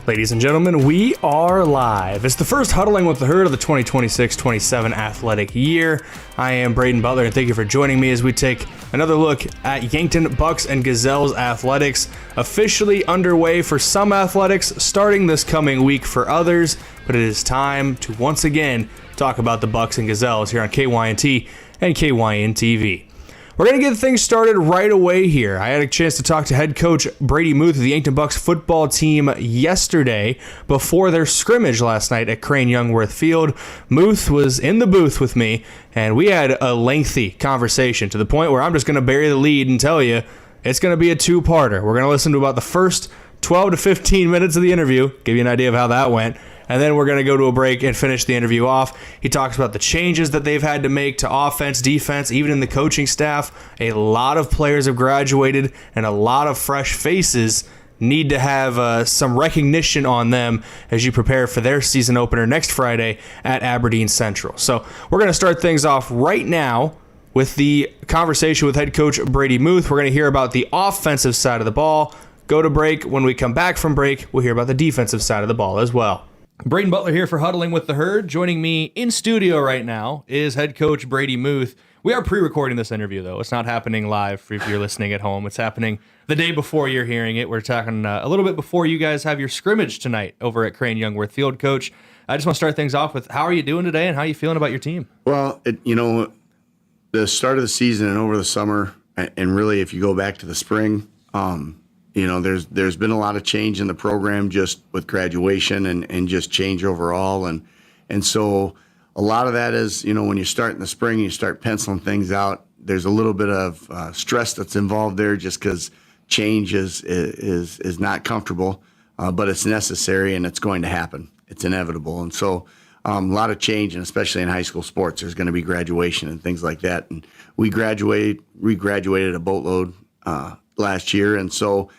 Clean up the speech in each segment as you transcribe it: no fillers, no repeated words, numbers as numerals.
Ladies and gentlemen, we are live. It's the first Huddling with the Herd of the 2026-27 athletic year. I am Braden Butler, and thank you for joining me as we take another look at Yankton Bucks and Gazelles athletics. Officially underway for some athletics, starting this coming week for others, but it is time to once again talk about the Bucks and Gazelles here on KYNT and KYN-TV. We're going to get things started right away here. I had a chance to talk to head coach Brady Muth of the Yankton Bucks football team yesterday before their scrimmage last night at Crane Youngworth Field. Muth was in the booth with me, and we had a lengthy conversation to the point where I'm just going to bury the lead and tell you it's going to be a two-parter. We're going to listen to about the first 12 to 15 minutes of the interview, give you an idea of how that went, and then we're going to go to a break and finish the interview off. He talks about the changes that they've had to make to offense, defense, even in the coaching staff. A lot of players have graduated, and a lot of fresh faces need to have some recognition on them as you prepare for their season opener next Friday at Aberdeen Central. So we're going to start things off right now with the conversation with head coach Brady Muth. We're going to hear about the offensive side of the ball. Go to break. When we come back from break, we'll hear about the defensive side of the ball as well. Braden Butler here for Huddling with the Herd. Joining me in studio right now is head coach Brady Muth. We are pre-recording this interview, though. It's not happening live if you're listening at home. It's happening the day before you're hearing it. We're talking a little bit before you guys have your scrimmage tonight over at Crane Youngworth Field. Coach, I just want to start things off with how are you doing today and how are you feeling about your team? Well, the start of the season and over the summer, and really if you go back to the spring, there's been a lot of change in the program just with graduation and just change overall. And so a lot of that is, when you start in the spring, you start penciling things out. There's a little bit of stress that's involved there just because change is not comfortable, but it's necessary and it's going to happen. It's inevitable. And so a lot of change, and especially in high school sports, there's going to be graduation and things like that. And we graduated a boatload last year. And so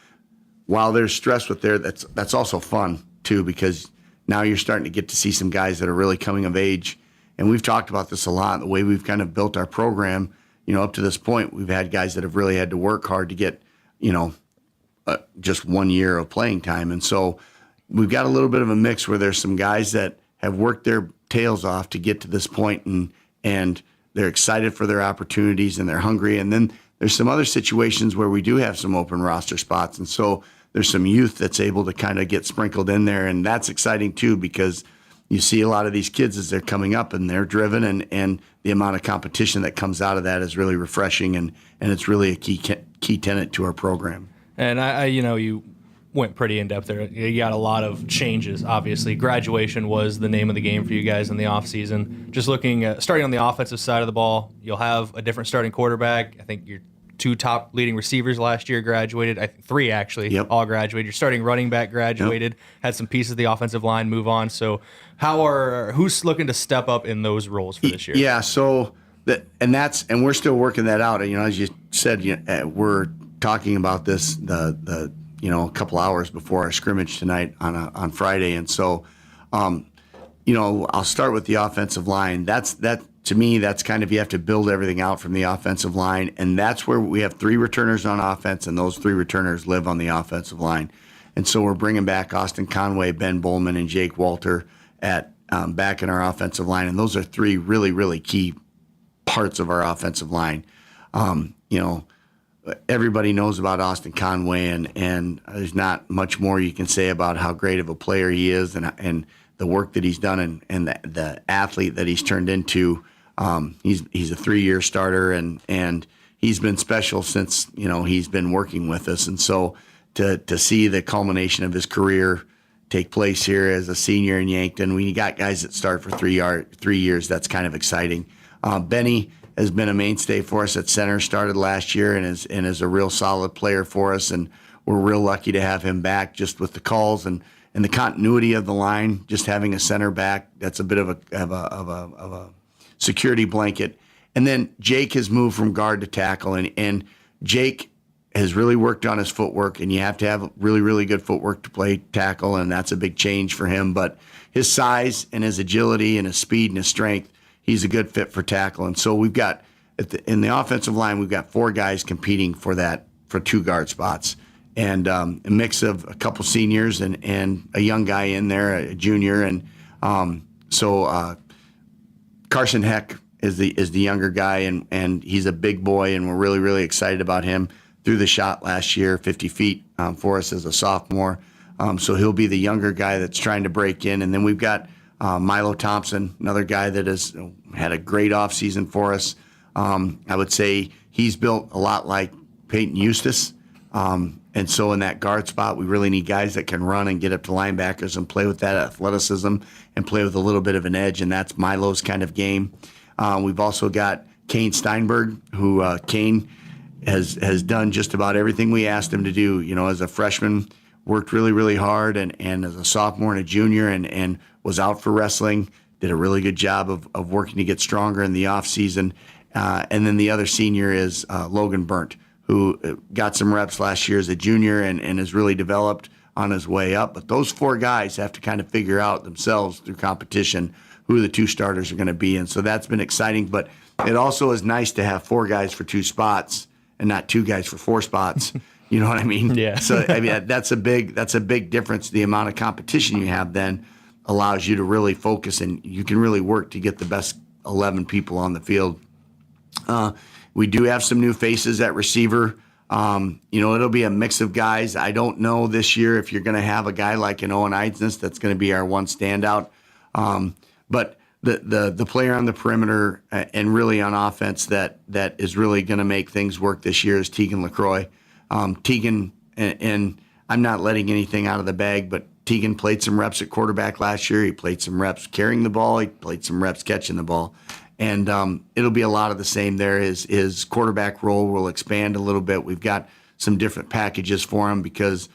while there's stress with there, that's also fun too, because now you're starting to get to see some guys that are really coming of age. And we've talked about this a lot, the way we've kind of built our program, up to this point, we've had guys that have really had to work hard to get, just 1 year of playing time. And so we've got a little bit of a mix where there's some guys that have worked their tails off to get to this point and they're excited for their opportunities and they're hungry. And then there's some other situations where we do have some open roster spots. And so there's some youth that's able to kind of get sprinkled in there. And that's exciting too, because you see a lot of these kids as they're coming up and they're driven and the amount of competition that comes out of that is really refreshing. And it's really a key tenet to our program. And you went pretty in depth there. You got a lot of changes, obviously. Graduation was the name of the game for you guys in the offseason. Just looking at starting on the offensive side of the ball, you'll have a different starting quarterback. I think your two top leading receivers last year graduated. I think three actually all graduated. Your starting running back graduated. Had some pieces of the offensive line move on. So who's looking to step up in those roles for this year? Yeah, so and we're still working that out. As you said, we're talking about this a couple hours before our scrimmage tonight on Friday. And so, I'll start with the offensive line. To me, that's kind of, you have to build everything out from the offensive line. And that's where we have three returners on offense, and those three returners live on the offensive line. And so we're bringing back Austin Conway, Ben Bowman, and Jake Walter back in our offensive line. And those are three really, really key parts of our offensive line. Everybody knows about Austin Conway, and there's not much more you can say about how great of a player he is and the work that he's done and the athlete that he's turned into. He's a 3-year starter, and he's been special since he's been working with us. And so to see the culmination of his career take place here as a senior in Yankton, we got guys that start for 3 years. That's kind of exciting. Benny has been a mainstay for us at center, started last year and is a real solid player for us. And we're real lucky to have him back just with the calls and the continuity of the line, just having a center back. That's a bit of a security blanket. And then Jake has moved from guard to tackle, and Jake has really worked on his footwork, and you have to have really, really good footwork to play tackle, and that's a big change for him. But his size and his agility and his speed and his strength, he's a good fit for tackle. And so we've got, in the offensive line, we've got 4 guys competing for 2 guard spots. and a mix of a couple seniors and a young guy in there, a junior. And so Carson Heck is the younger guy, and he's a big boy, and we're really, really excited about him. Threw the shot last year, 50 feet for us as a sophomore. So he'll be the younger guy that's trying to break in. And then we've got Milo Thompson, another guy that has had a great offseason for us. I would say he's built a lot like Peyton Eustace. And so in that guard spot, we really need guys that can run and get up to linebackers and play with that athleticism and play with a little bit of an edge, and that's Milo's kind of game. We've also got Kane Steinberg, who Kane has done just about everything we asked him to do. As a freshman, worked really, really hard, and as a sophomore and a junior, and was out for wrestling, did a really good job of working to get stronger in the offseason. And then the other senior is Logan Burnt, who got some reps last year as a junior and has really developed on his way up. But those four guys have to kind of figure out themselves through competition who the two starters are going to be. And so that's been exciting. But it also is nice to have four guys for two spots and not two guys for four spots. You know what I mean? Yeah. So I mean that's a big difference. The amount of competition you have then allows you to really focus, and you can really work to get the best 11 people on the field. We do have some new faces at receiver. It'll be a mix of guys. I don't know this year if you're going to have a guy like an Owen Eidsness that's going to be our one standout. But the player on the perimeter and really on offense that is really going to make things work this year is Tegan LaCroix. Tegan, and I'm not letting anything out of the bag, but Tegan played some reps at quarterback last year. He played some reps carrying the ball. He played some reps catching the ball. And it'll be a lot of the same there. His quarterback role will expand a little bit. We've got some different packages for him, because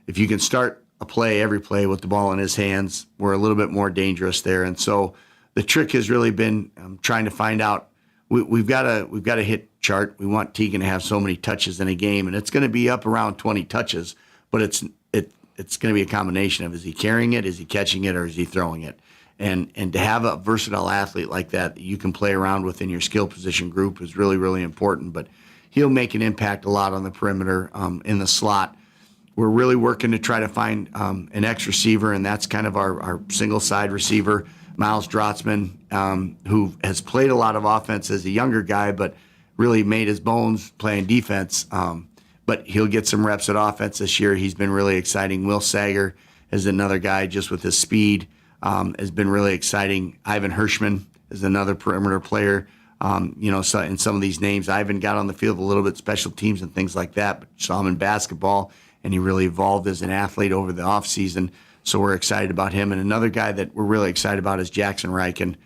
if you can start every play with the ball in his hands, we're a little bit more dangerous there. And so the trick has really been trying to find out. We've got a hit chart. We want Tegan to have so many touches in a game, and it's going to be up around 20 touches. But it's going to be a combination of, is he carrying it, is he catching it, or is he throwing it? And to have a versatile athlete like that you can play around with in your skill position group is really, really important. But he'll make an impact a lot on the perimeter in the slot. We're really working to try to find an X receiver, and that's kind of our single side receiver, Miles Drotzman, who has played a lot of offense as a younger guy, but really made his bones playing defense. But he'll get some reps at offense this year. He's been really exciting. Will Sager is another guy just with his speed. Has been really exciting. Ivan Hirschman is another perimeter player. So in some of these names, Ivan got on the field a little bit, special teams and things like that, but saw him in basketball, and he really evolved as an athlete over the offseason. So we're excited about him. And another guy that we're really excited about is Jackson Reichen.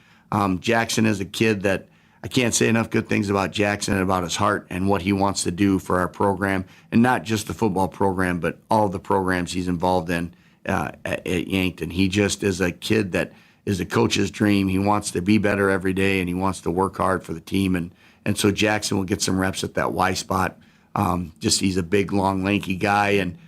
Jackson is a kid that I can't say enough good things about Jackson and about his heart and what he wants to do for our program, and not just the football program, but all the programs he's involved in. At Yankton. He just is a kid that is a coach's dream. He wants to be better every day, and he wants to work hard for the team. And so Jackson will get some reps at that Y spot. He's a big, long, lanky guy, and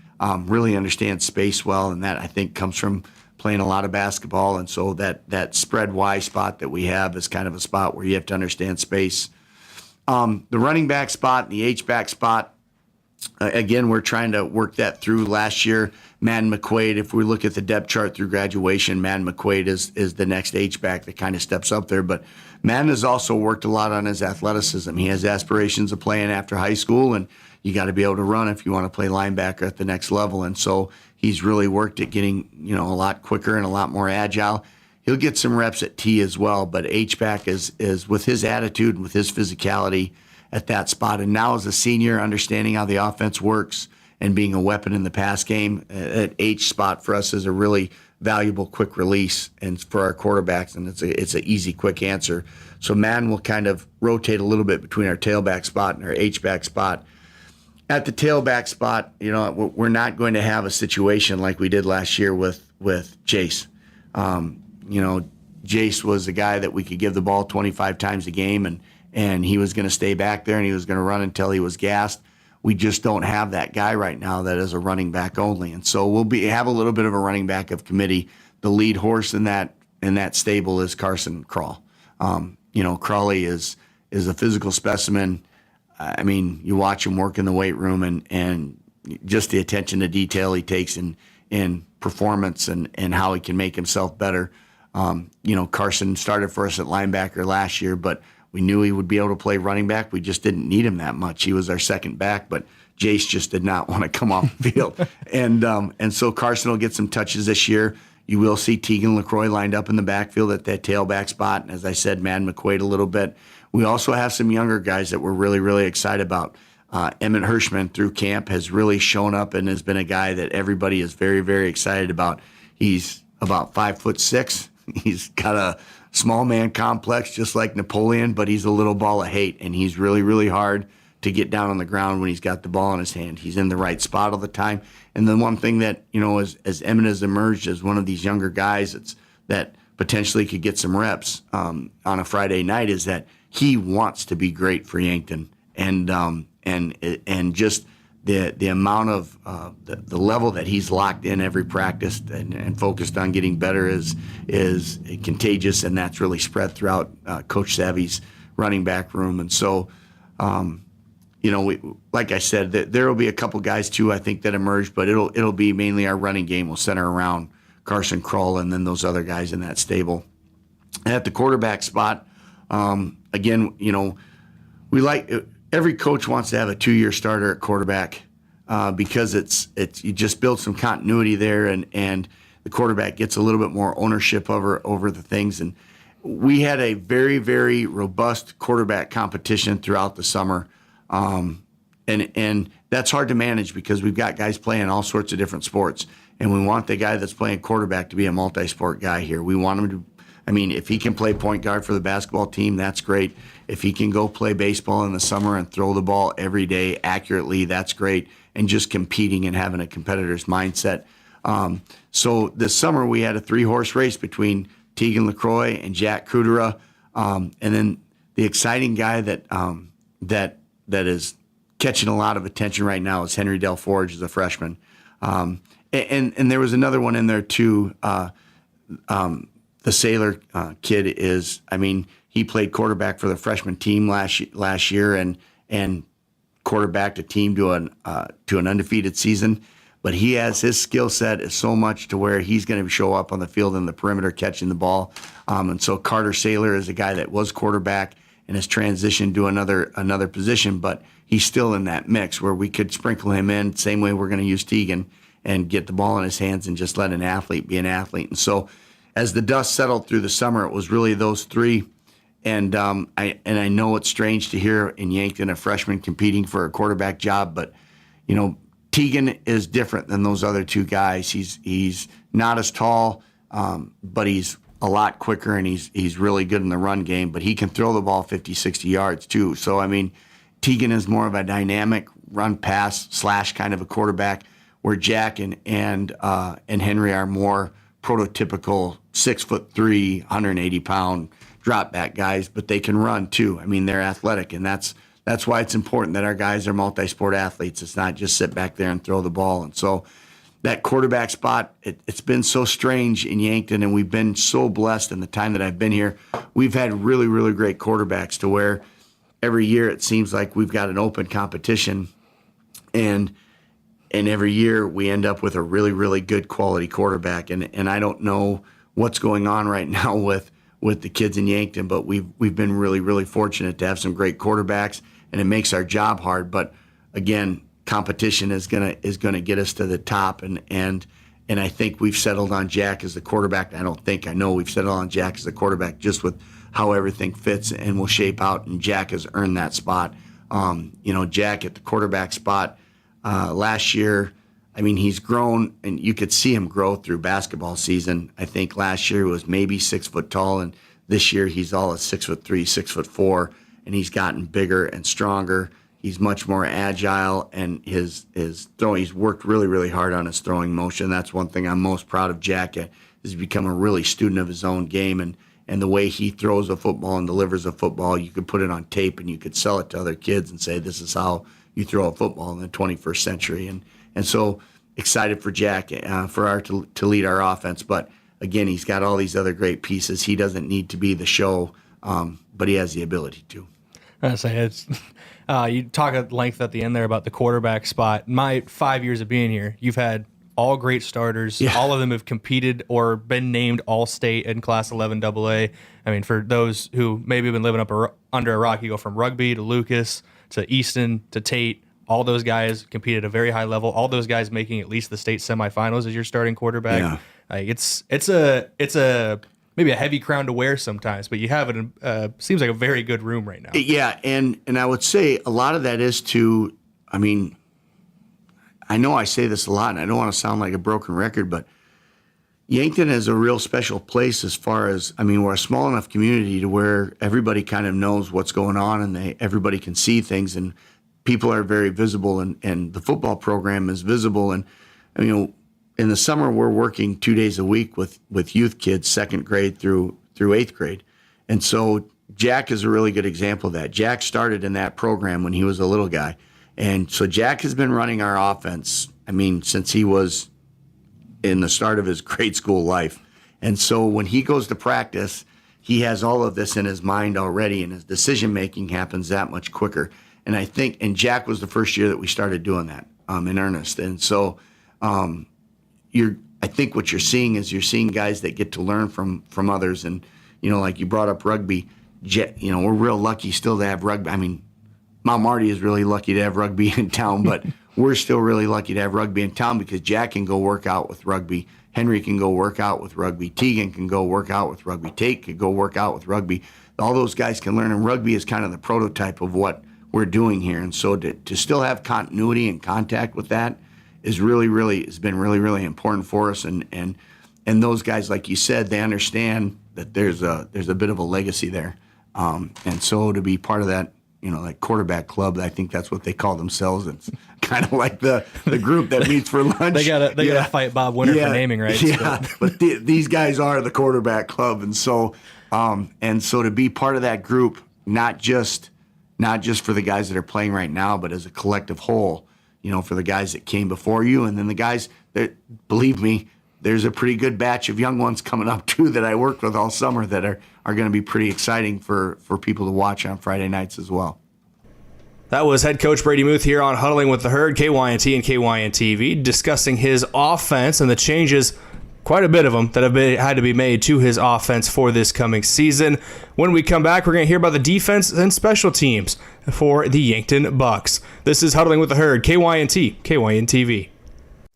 really understands space well, and that I think comes from playing a lot of basketball. And so that spread Y spot that we have is kind of a spot where you have to understand space. The running back spot and the H-back spot, again, we're trying to work that through. Last year, Madden McQuaid, if we look at the depth chart through graduation, Madden McQuaid is the next H-back that kind of steps up there. But Madden has also worked a lot on his athleticism. He has aspirations of playing after high school, and you got to be able to run if you want to play linebacker at the next level. And so he's really worked at getting a lot quicker and a lot more agile. He'll get some reps at T as well, but H-back is with his attitude and with his physicality at that spot. And now as a senior, understanding how the offense works and being a weapon in the pass game, at H spot for us is a really valuable quick release and for our quarterbacks, and it's an easy, quick answer. So Madden will kind of rotate a little bit between our tailback spot and our H-back spot. At the tailback spot, we're not going to have a situation like we did last year with Jace. Jace was a guy that we could give the ball 25 times a game, and he was going to stay back there, and he was going to run until he was gassed. We just don't have that guy right now that is a running back only. And so we'll have a little bit of a running back of committee. The lead horse in that stable is Carson Crawl. Crawley is a physical specimen. I mean, you watch him work in the weight room, and just the attention to detail he takes in performance and how he can make himself better. Carson started for us at linebacker last year, but we knew he would be able to play running back. We just didn't need him that much. He was our second back, but Jace just did not want to come off the field. And so Carson will get some touches this year. You will see Tegan LaCroix lined up in the backfield at that tailback spot. And as I said, Madden McQuaid a little bit. We also have some younger guys that we're really, really excited about. Emmett Hirschman through camp has really shown up and has been a guy that everybody is very, very excited about. He's about 5'6". He's got a small man complex just like Napoleon, but he's a little ball of hate, and he's really, really hard to get down on the ground when he's got the ball in his hand. He's in the right spot all the time. And the one thing that, as Emmett has emerged as one of these younger guys that potentially could get some reps on a Friday night is that he wants to be great for Yankton. And just the amount of the level that he's locked in every practice and focused on getting better is contagious, and that's really spread throughout Coach Savvy's running back room. And so, like I said, there will be a couple guys too I think that emerge, but it'll be mainly our running game will center around Carson Krull and then those other guys in that stable. And at the quarterback spot, again, we like. Every coach wants to have a 2-year starter at quarterback because it's you just build some continuity there, and the quarterback gets a little bit more ownership over the things. And we had a very, very robust quarterback competition throughout the summer, and that's hard to manage because we've got guys playing all sorts of different sports, and we want the guy that's playing quarterback to be a multi-sport guy here. We want him to. If he can play point guard for the basketball team, that's great. If he can go play baseball in the summer and throw the ball every day accurately, that's great. And just competing and having a competitor's mindset. So this summer we had a 3-horse race between Tegan LaCroix and Jack Kudera. And then the exciting guy that is catching a lot of attention right now is Henry Del Forge as a freshman. And there was another one in there too. The Sailor kid he played quarterback for the freshman team last year and quarterbacked a team to an undefeated season. But his skill set is so much to where he's going to show up on the field in the perimeter catching the ball. And so Carter Saylor is a guy that was quarterback and has transitioned to another position, but he's still in that mix where we could sprinkle him in, same way we're going to use Tegan, and get the ball in his hands and just let an athlete be an athlete. And so as the dust settled through the summer, it was really those three. And I know it's strange to hear in Yankton a freshman competing for a quarterback job, but Tegan is different than those other two guys. He's not as tall, but he's a lot quicker, and he's really good in the run game. But he can throw the ball 50, 60 yards too. So Tegan is more of a dynamic run pass / kind of a quarterback, where Jack and Henry are more prototypical 6'3", 180-pound drop back guys, but they can run too. They're athletic, and that's why it's important that our guys are multi-sport athletes. It's not just sit back there and throw the ball. And so that quarterback spot, it's been so strange in Yankton, and we've been so blessed in the time that I've been here. We've had really, really great quarterbacks to where every year it seems like we've got an open competition, and every year we end up with a really, really good quality quarterback. And I don't know what's going on right now with the kids in Yankton, but we've been really, really fortunate to have some great quarterbacks, and it makes our job hard. But again, competition is gonna get us to the top, and I think we've settled on Jack as the quarterback. I know we've settled on Jack as the quarterback just with how everything fits and will shape out, and Jack has earned that spot. Jack at the quarterback spot. Last year, he's grown, and you could see him grow through basketball season. I think last year was maybe 6 foot tall, and this year he's all at 6'3", 6'4", and he's gotten bigger and stronger. He's much more agile, and his throwing. He's worked really, really hard on his throwing motion. That's one thing I'm most proud of Jack at. He's become a really student of his own game, and the way he throws a football and delivers a football, you could put it on tape and you could sell it to other kids and say, this is how you throw a football in the 21st century. And so excited for Jack to lead our offense. But again, he's got all these other great pieces. He doesn't need to be the show, but he has the ability to. I say it's you talk at length at the end there about the quarterback spot. My 5 years of being here, you've had all great starters. Yeah. All of them have competed or been named All-State in Class 11 AA. I mean, for those who maybe have been living under a rock, you go from Rugby to Lucas to Easton to Tate. All those guys compete at a very high level. All those guys making at least the state semifinals as your starting quarterback. Yeah. Like it's a maybe a heavy crown to wear sometimes, but you have it. Seems like a very good room right now. Yeah, and I would say a lot of that is to, I mean, I know I say this a lot, and I don't want to sound like a broken record, but Yankton is a real special place as far as, I mean, we're a small enough community to where everybody kind of knows what's going on, and everybody can see things, and people are very visible, and the football program is visible. And, you know, in the summer, we're working 2 days a week with youth kids, second grade through eighth grade. And so Jack is a really good example of that. Jack started in that program when he was a little guy. And so Jack has been running our offense, I mean, since he was in the start of his grade school life. And so when he goes to practice, he has all of this in his mind already, and his decision-making happens that much quicker. And I think, and Jack was the first year that we started doing that in earnest. And so I think what you're seeing is you're seeing guys that get to learn from others. And, you know, like you brought up rugby, you know, we're real lucky still to have rugby. I mean, Mount Marty is really lucky to have rugby in town, but we're still really lucky to have rugby in town because Jack can go work out with rugby. Henry can go work out with rugby. Tegan can go work out with rugby. Tate could go work out with rugby. All those guys can learn, and rugby is kind of the prototype of what we're doing here. And so to still have continuity and contact with that is has been really important for us. And those guys, like you said, they understand that there's a bit of a legacy there. And so to be part of that, you know, like quarterback club, I think that's what they call themselves. It's kind of like the group that meets for lunch. They gotta fight Bob Winter for naming rights. Yeah, but these guys are the quarterback club, and so to be part of that group, not just for the guys that are playing right now, but as a collective whole, you know, for the guys that came before you, and then the guys that, believe me, there's a pretty good batch of young ones coming up too that I worked with all summer that are going to be pretty exciting for people to watch on Friday nights as well. That was head coach Brady Muth here on Huddling with the Herd, KYNT and KYNTV, discussing his offense and the changes, quite a bit of them, that have had to be made to his offense for this coming season. When we come back, we're going to hear about the defense and special teams for the Yankton Bucks. This is Huddling with the Herd, KYNT, KYNTV.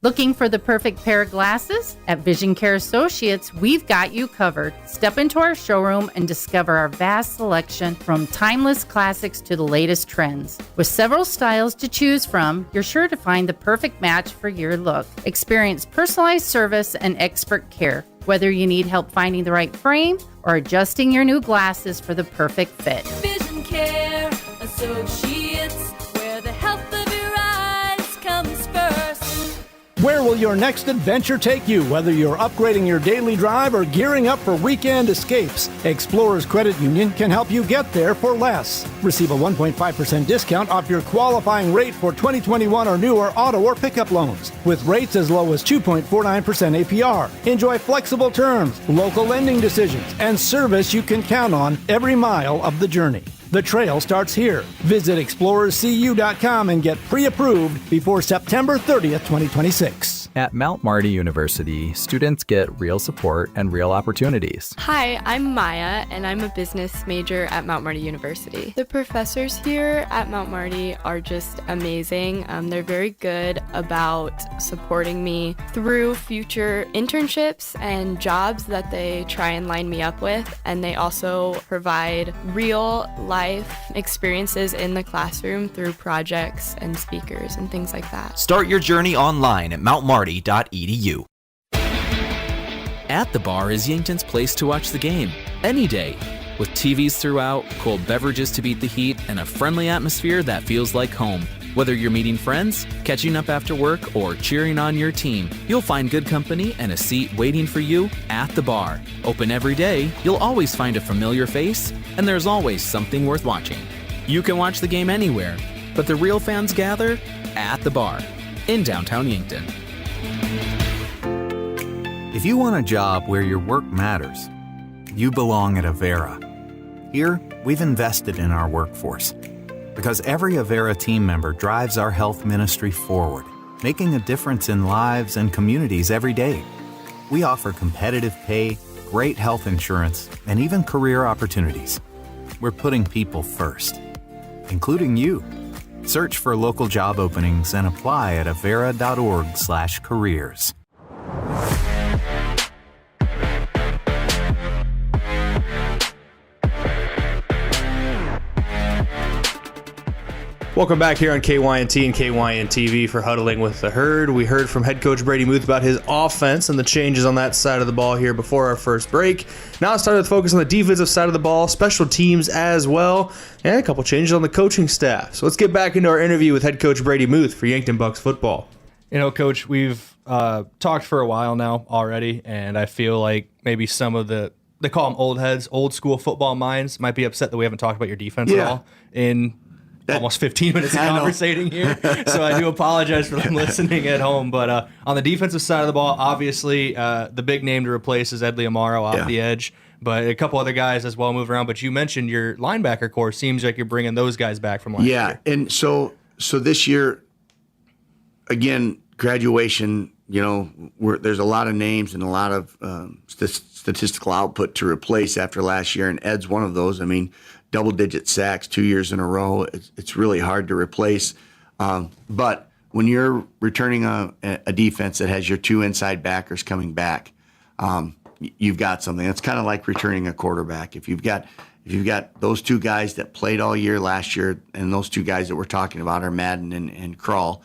Looking for the perfect pair of glasses? At Vision Care Associates, we've got you covered. Step into our showroom and discover our vast selection from timeless classics to the latest trends. With several styles to choose from, you're sure to find the perfect match for your look. Experience personalized service and expert care, whether you need help finding the right frame or adjusting your new glasses for the perfect fit. Vision Care Associates, where the health of your eyes comes first. Where will your next adventure take you? Whether you're upgrading your daily drive or gearing up for weekend escapes, Explorers Credit Union can help you get there for less. Receive a 1.5% discount off your qualifying rate for 2021 or newer auto or pickup loans, with rates as low as 2.49% APR. Enjoy flexible terms, local lending decisions, and service you can count on every mile of the journey. The trail starts here. Visit explorerscu.com and get pre-approved before September 30th, 2026. At Mount Marty University, students get real support and real opportunities. Hi, I'm Maya, and I'm a business major at Mount Marty University. The professors here at Mount Marty are just amazing. They're very good about supporting me through future internships and jobs that they try and line me up with, and they also provide real life experiences in the classroom through projects and speakers and things like that. Start your journey online at mountmarty.edu. At the Bar is Yankton's place to watch the game, any day. With TVs throughout, cold beverages to beat the heat, and a friendly atmosphere that feels like home. Whether you're meeting friends, catching up after work, or cheering on your team, you'll find good company and a seat waiting for you at the Bar. Open every day, you'll always find a familiar face, and there's always something worth watching. You can watch the game anywhere, but the real fans gather at the Bar in downtown Yankton. If you want a job where your work matters, you belong at Avera. Here, we've invested in our workforce because every Avera team member drives our health ministry forward, making a difference in lives and communities every day. We offer competitive pay, great health insurance, and even career opportunities. We're putting people first, including you. Search for local job openings and apply at avera.org/careers. Welcome back here on KYNT and KYN TV for Huddling with the Herd. We heard from head coach Brady Muth about his offense and the changes on that side of the ball here before our first break. Now it's time to focus on the defensive side of the ball, special teams as well, and a couple changes on the coaching staff. So let's get back into our interview with head coach Brady Muth for Yankton Bucks football. You know, Coach, we've talked for a while now already, and I feel like maybe some of they call them old heads, old school football minds, might be upset that we haven't talked about your defense at all in almost 15 minutes of conversating here. So I do apologize for them listening at home. But on the defensive side of the ball, obviously the big name to replace is Edley Amaro off the edge. But a couple other guys as well move around. But you mentioned your linebacker core. Seems like you're bringing those guys back from last year. Yeah, and so this year, again, graduation, you know, there's a lot of names and a lot of statistical output to replace after last year, and Ed's one of those. I mean, double-digit sacks 2 years in a row. It's really hard to replace. But when you're returning a defense that has your two inside backers coming back, you've got something. It's kind of like returning a quarterback. If you've got those two guys that played all year last year, and those two guys that we're talking about are Madden and Krull,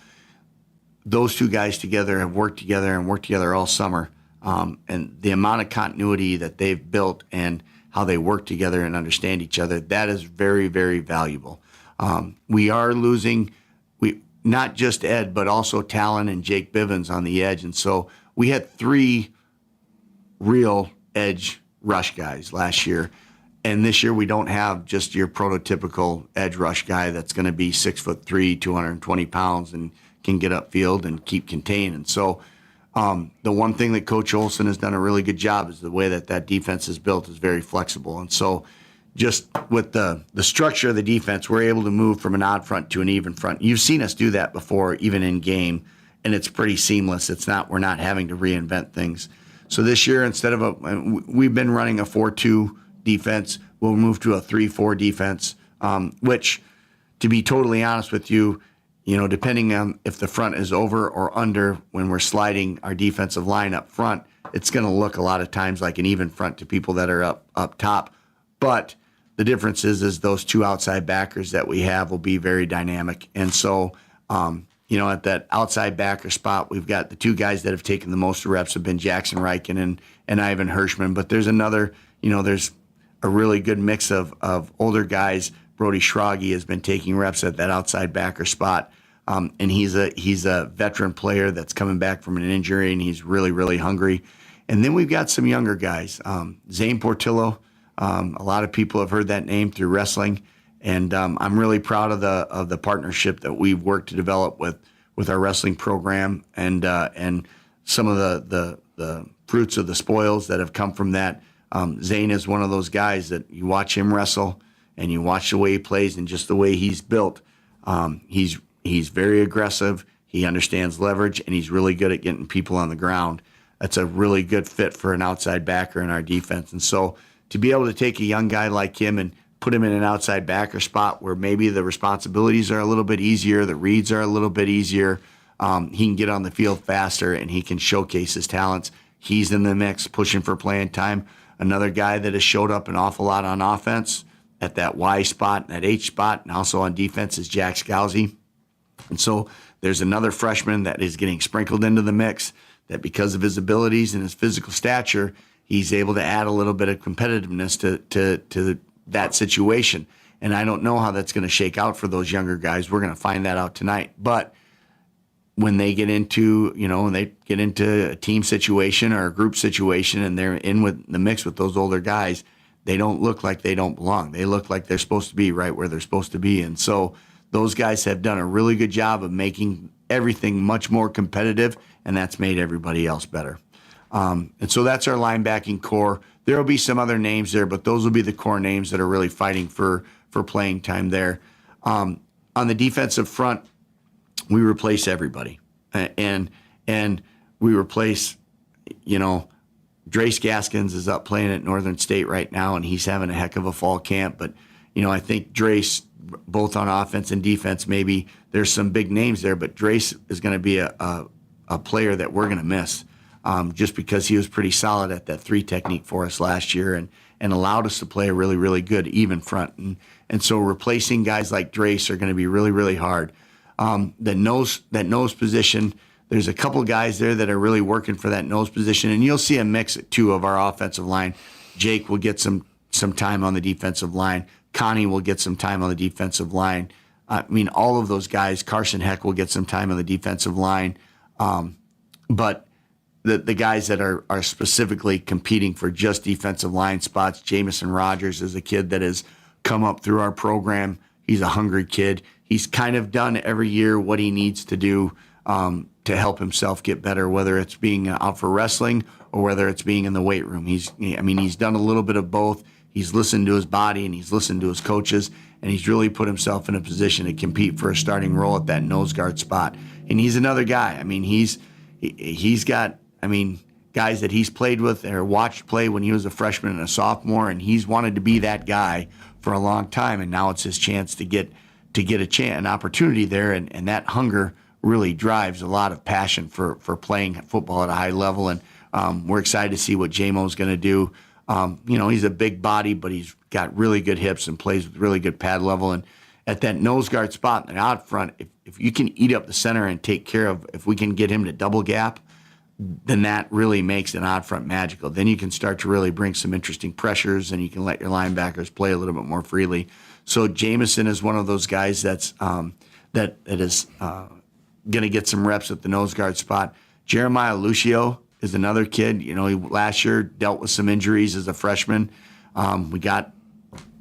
those two guys together have worked together all summer. And the amount of continuity that they've built and how they work together and understand each other, that is very, very valuable. We are losing not just Ed, but also Talon and Jake Bivens on the edge. And so we had three real edge rush guys last year. And this year we don't have just your prototypical edge rush guy that's going to be 6'3", 220 pounds and can get upfield and keep contained. And so the one thing that Coach Olson has done a really good job is the way that defense is built is very flexible. And so just with the structure of the defense, we're able to move from an odd front to an even front. You've seen us do that before, even in game, and it's pretty seamless. We're not having to reinvent things. So this year, instead of we've been running a 4-2 defense, we'll move to a 3-4 defense, which, to be totally honest with you, depending on if the front is over or under when we're sliding our defensive line up front, it's going to look a lot of times like an even front to people that are up top. But the difference is those two outside backers that we have will be very dynamic. And so, at that outside backer spot, we've got the two guys that have taken the most reps have been Jackson Reichen and Ivan Hirschman. But there's another, there's a really good mix of older guys. Brody Schrage has been taking reps at that outside backer spot. And he's a veteran player that's coming back from an injury, and he's really, really hungry. And then we've got some younger guys. Zane Portillo, a lot of people have heard that name through wrestling, and I'm really proud of the partnership that we've worked to develop with our wrestling program, and some of the fruits of the spoils that have come from that. Zane is one of those guys that you watch him wrestle, and you watch the way he plays and just the way he's built. He's very aggressive. He understands leverage, and he's really good at getting people on the ground. That's a really good fit for an outside backer in our defense. And so to be able to take a young guy like him and put him in an outside backer spot where maybe the responsibilities are a little bit easier, the reads are a little bit easier, he can get on the field faster, and he can showcase his talents. He's in the mix, pushing for playing time. Another guy that has showed up an awful lot on offense at that Y spot, that H spot, and also on defense is Jack Scalzi. And so there's another freshman that is getting sprinkled into the mix that because of his abilities and his physical stature, he's able to add a little bit of competitiveness to that situation. And I don't know how that's going to shake out for those younger guys. We're going to find that out tonight. But when they get into, a team situation or a group situation and they're in with the mix with those older guys, they don't look like they don't belong. They look like they're supposed to be right where they're supposed to be. And so those guys have done a really good job of making everything much more competitive, and that's made everybody else better. And so that's our linebacking core. there will be some other names there, but those will be the core names that are really fighting for playing time there. On the defensive front, we replace everybody, and we replace, Drace Gaskins is up playing at Northern State right now, and he's having a heck of a fall camp. But, I think Drace, both on offense and defense, maybe there's some big names there, but Drace is going to be a player that we're going to miss just because he was pretty solid at that 3 technique for us last year and allowed us to play a really, really good even front. And so replacing guys like Drace are going to be really, really hard. That nose position, there's a couple guys there that are really working for that nose position, and you'll see a mix too of our offensive line. Jake will get some time on the defensive line. Connie will get some time on the defensive line. All of those guys. Carson Heck will get some time on the defensive line. But the guys that are specifically competing for just defensive line spots, Jamison Rogers is a kid that has come up through our program. He's a hungry kid. He's kind of done every year what he needs to do to help himself get better, whether it's being out for wrestling or whether it's being in the weight room. He's done a little bit of both. He's listened to his body and he's listened to his coaches, and he's really put himself in a position to compete for a starting role at that nose guard spot. And he's another guy. He's got guys that he's played with or watched play when he was a freshman and a sophomore, and he's wanted to be that guy for a long time, and now it's his chance to get an opportunity there, and that hunger really drives a lot of passion for playing football at a high level, and we're excited to see what J-Mo's going to do. He's a big body, but he's got really good hips and plays with really good pad level, and at that nose guard spot and out front, if you can eat up the center and take care of, if we can get him to double gap, then that really makes an out front magical. Then you can start to really bring some interesting pressures, and you can let your linebackers play a little bit more freely. So Jamison is one of those guys that's that is going to get some reps at the nose guard spot. Jeremiah Lucio is another kid. He last year dealt with some injuries as a freshman. We got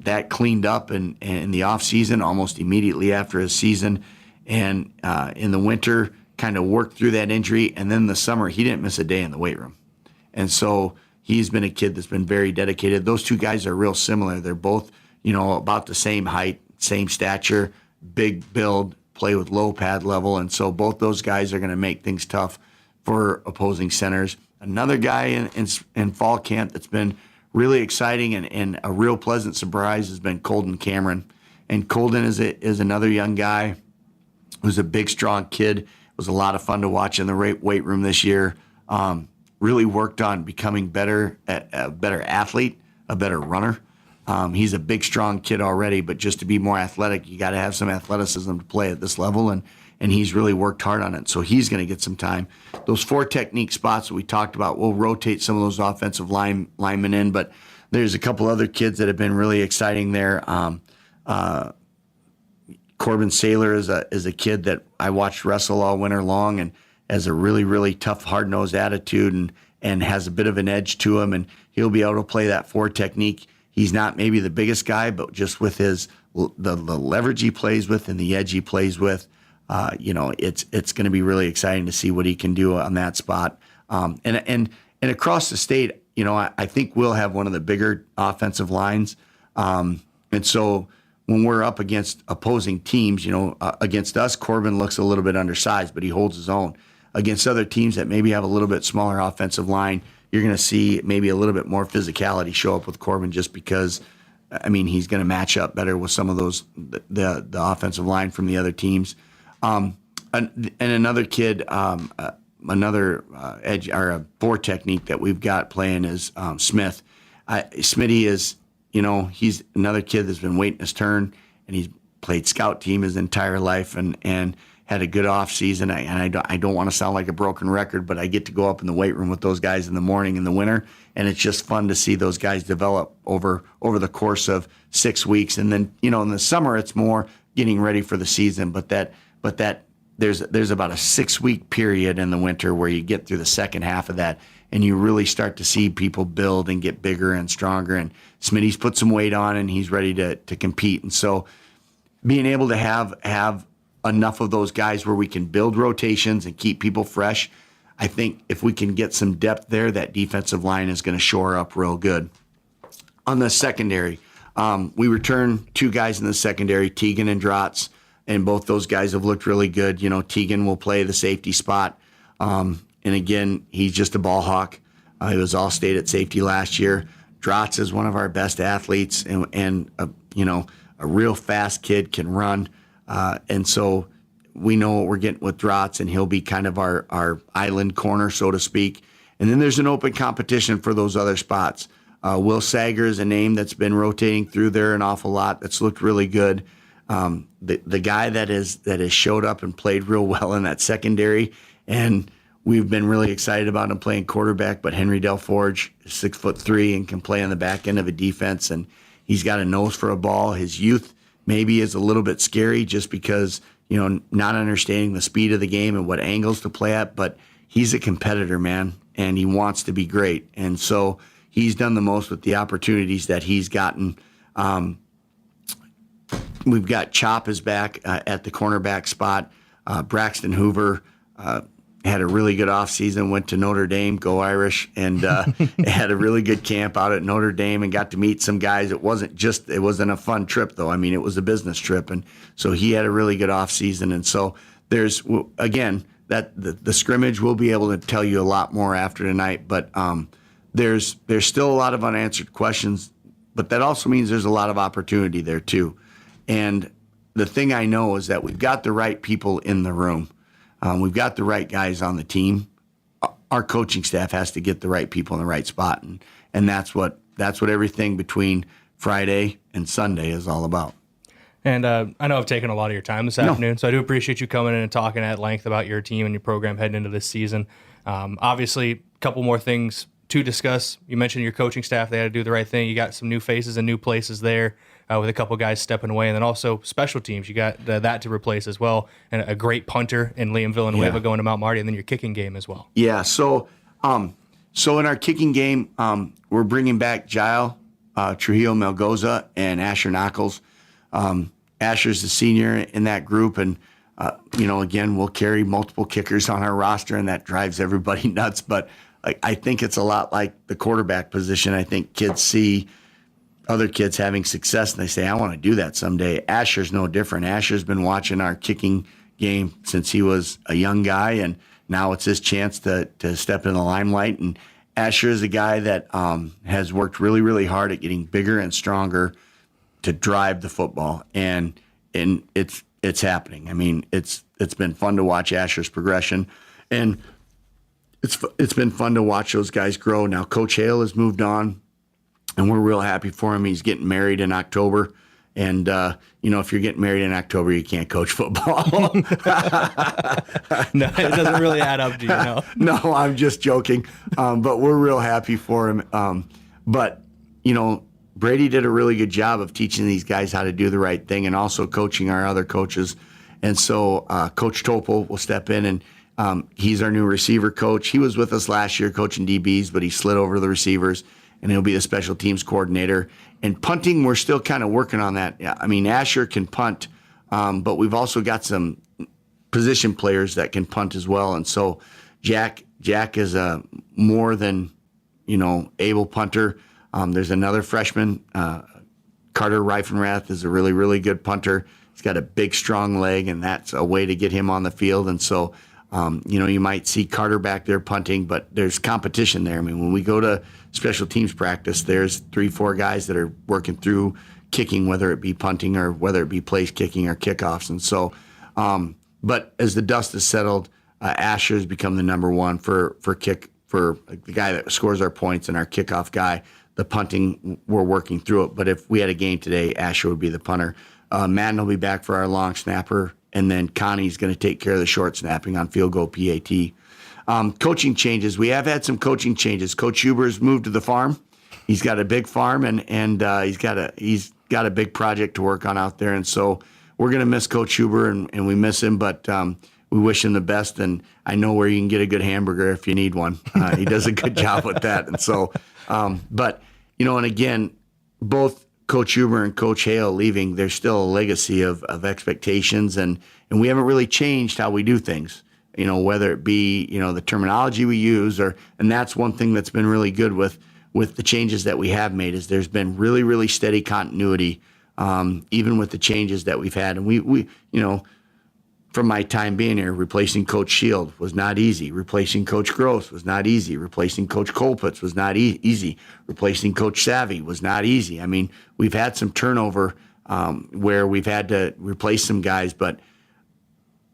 that cleaned up in the offseason, almost immediately after his season. And in the winter, kind of worked through that injury. And then the summer, he didn't miss a day in the weight room. And so he's been a kid that's been very dedicated. Those two guys are real similar. They're both, about the same height, same stature, big build, play with low pad level. And so both those guys are going to make things tough for opposing centers. Another guy in fall camp that's been really exciting and a real pleasant surprise has been Colden Cameron. And Colden is another young guy who's a big, strong kid. It was a lot of fun to watch in the weight room this year. Really worked on becoming a better athlete, a better runner. He's a big, strong kid already, but just to be more athletic, you got to have some athleticism to play at this level, and he's really worked hard on it. So he's going to get some time. Those 4 technique spots that we talked about, we'll rotate some of those offensive linemen in, but there's a couple other kids that have been really exciting there. Corbin Saylor is a kid that I watched wrestle all winter long and has a really, really tough, hard-nosed attitude and has a bit of an edge to him, and he'll be able to play that 4 technique. He's not maybe the biggest guy, but just with the leverage he plays with and the edge he plays with, it's going to be really exciting to see what he can do on that spot. And across the state, I think we'll have one of the bigger offensive lines. And so when we're up against opposing teams, against us, Corbin looks a little bit undersized, but he holds his own. Against other teams that maybe have a little bit smaller offensive line, you're going to see maybe a little bit more physicality show up with Corbin just because, he's going to match up better with some of those, the offensive line from the other teams. And another kid, another edge or a 4 technique that we've got playing is Smith. Smitty is, he's another kid that's been waiting his turn, and he's played scout team his entire life and had a good off season. I don't want to sound like a broken record, but I get to go up in the weight room with those guys in the morning in the winter, and it's just fun to see those guys develop over the course of 6 weeks. And then in the summer it's more getting ready for the season, but there's about a 6-week period in the winter where you get through the second half of that, and you really start to see people build and get bigger and stronger. And Smitty's put some weight on, and he's ready to compete. And so being able to have enough of those guys where we can build rotations and keep people fresh, I think if we can get some depth there, that defensive line is going to shore up real good. On the secondary, we returned 2 guys in the secondary, Teagan and Drotz, and both those guys have looked really good. You know, Teagan will play the safety spot. And again, he's just a ball hawk. He was All-State at safety last year. Drotz is one of our best athletes and you know, a real fast kid, can run. And so we know what we're getting with Drotz, and he'll be kind of our island corner, so to speak. And then there's an open competition for those other spots. Will Sager is a name that's been rotating through there an awful lot. That's looked really good. The guy that has showed up and played real well in that secondary, and we've been really excited about him playing quarterback, but Henry Delforge is 6'3" and can play on the back end of a defense, and he's got a nose for a ball. His youth maybe is a little bit scary just because, you know, not understanding the speed of the game and what angles to play at, but he's a competitor, man, and he wants to be great. And so he's done the most with the opportunities that he's gotten. We've got Chop is back at the cornerback spot. Braxton Hoover had a really good offseason, went to Notre Dame, go Irish, and had a really good camp out at Notre Dame and got to meet some guys. It wasn't a fun trip, though. I mean, it was a business trip, and so he had a really good offseason. And so there's, again, that the scrimmage, we'll be able to tell you a lot more after tonight, but there's still a lot of unanswered questions, but that also means there's a lot of opportunity there too. And the thing I know is that we've got the right people in the room. We've got the right guys on the team. Our coaching staff has to get the right people in the right spot, and that's what everything between Friday and Sunday is all about. And I know I've taken a lot of your time this afternoon, so I do appreciate you coming in and talking at length about your team and your program heading into this season. Obviously, a couple more things to discuss. You mentioned your coaching staff; they had to do the right thing. You got some new faces and new places there, with a couple guys stepping away, and then also special teams. You got that to replace as well, and a great punter in Liam Villanueva going to Mount Marty, and then your kicking game as well. Yeah. So in our kicking game, we're bringing back Jael Trujillo Melgoza and Asher Knuckles. Asher's the senior in that group, and again, we'll carry multiple kickers on our roster, and that drives everybody nuts. But I think it's a lot like the quarterback position. I think kids see other kids having success, and they say, I want to do that someday. Asher's no different. Asher's been watching our kicking game since he was a young guy, and now it's his chance to step in the limelight. And Asher is a guy that has worked really, really hard at getting bigger and stronger to drive the football, and it's happening. I mean, it's been fun to watch Asher's progression, and it's been fun to watch those guys grow. Now, Coach Hale has moved on, and we're real happy for him. He's getting married in October, and if you're getting married in October, you can't coach football. No, it doesn't really add up to you, no. No, I'm just joking, but we're real happy for him. But Brady did a really good job of teaching these guys how to do the right thing and also coaching our other coaches. And so Coach Topol will step in, and he's our new receiver coach. He was with us last year coaching DBs, but he slid over to the receivers, and he'll be the special teams coordinator. And punting, we're still kind of working on that. I mean, Asher can punt, but we've also got some position players that can punt as well. And so Jack is a more than, able punter. There's another freshman, Carter Reifenrath is a really, really good punter. He's got a big, strong leg, and that's a way to get him on the field. And so, you might see Carter back there punting, but there's competition there. I mean, when we go to special teams practice, there's 3-4 guys that are working through kicking, whether it be punting or whether it be place kicking or kickoffs. And so, but as the dust has settled, Asher has become the number one for the guy that scores our points and our kickoff guy. The punting, we're working through it. But if we had a game today, Asher would be the punter. Madden will be back for our long snapper, and then Connie's going to take care of the short snapping on field goal PAT. Coaching changes. We have had some coaching changes. Coach Huber's moved to the farm. He's got a big farm, and he's got a big project to work on out there. And so we're going to miss Coach Huber, and we miss him, but we wish him the best. And I know where you can get a good hamburger if you need one. He does a good job with that. And so, and again, both Coach Huber and Coach Hale leaving, there's still a legacy of expectations, and we haven't really changed how we do things. whether it be, the terminology we use, and that's one thing that's been really good with the changes that we have made, is there's been really, really steady continuity, even with the changes that we've had. And we from my time being here, replacing Coach Shield was not easy. Replacing Coach Gross was not easy. Replacing Coach Colpitz was not easy. Replacing Coach Savvy was not easy. I mean, we've had some turnover where we've had to replace some guys, but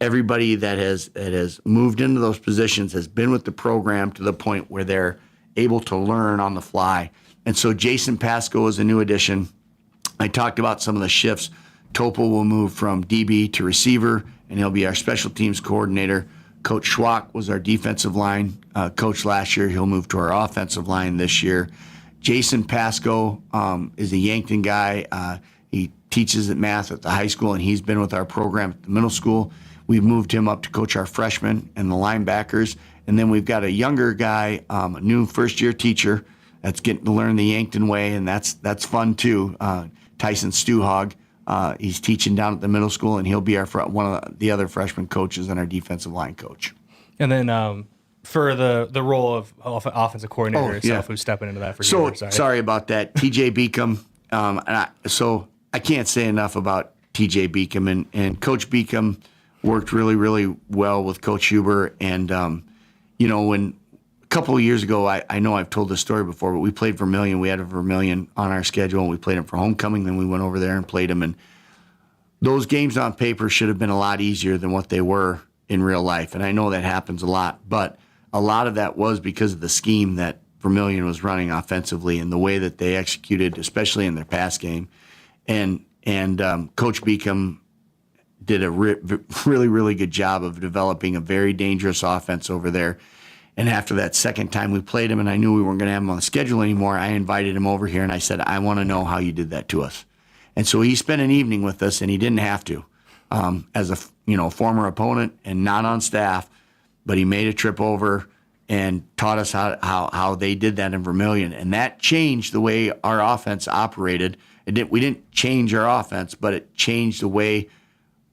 everybody that has moved into those positions has been with the program to the point where they're able to learn on the fly. And so Jason Pasco is a new addition. I talked about some of the shifts. Topol will move from DB to receiver, and he'll be our special teams coordinator. Coach Schwach was our defensive line coach last year. He'll move to our offensive line this year. Jason Pasco is a Yankton guy. He teaches math at the high school, and he's been with our program at the middle school. We've moved him up to coach our freshmen and the linebackers. And then we've got a younger guy, a new first-year teacher that's getting to learn the Yankton way, and that's fun too. Tyson Stuhog. He's teaching down at the middle school, and he'll be one of the other freshman coaches and our defensive line coach. And then for the role of offensive coordinator itself, who's stepping into that for you? Sorry about that. TJ Beacom. I can't say enough about TJ Beacom. And Coach Beacom worked really, really well with Coach Huber. And, when a couple of years ago, I know I've told this story before, but we played Vermilion. We had a Vermilion on our schedule, and we played them for homecoming. Then we went over there and played them. And those games on paper should have been a lot easier than what they were in real life. And I know that happens a lot, but a lot of that was because of the scheme that Vermilion was running offensively and the way that they executed, especially in their pass game. And Coach Beacom did a really, really good job of developing a very dangerous offense over there. And after that second time we played him, and I knew we weren't going to have him on the schedule anymore, I invited him over here, and I said, I want to know how you did that to us. And so he spent an evening with us, and he didn't have to, as a former opponent and not on staff, but he made a trip over and taught us how they did that in Vermilion. And that changed the way our offense operated. We didn't change our offense, but it changed the way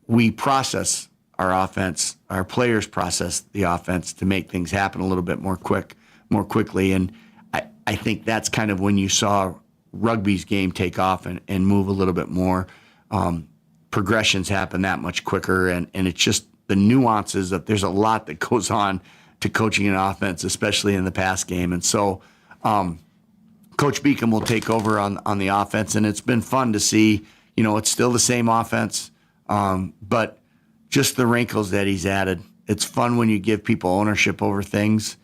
we process our offense, our players process the offense to make things happen a little bit more quickly. And I think that's kind of when you saw rugby's game take off and move a little bit more. Progressions happen that much quicker, and it's just the nuances that there's a lot that goes on to coaching an offense, especially in the pass game. And so Coach Beacom will take over on the offense, and it's been fun to see. It's still the same offense, but just the wrinkles that he's added. It's fun when you give people ownership over things,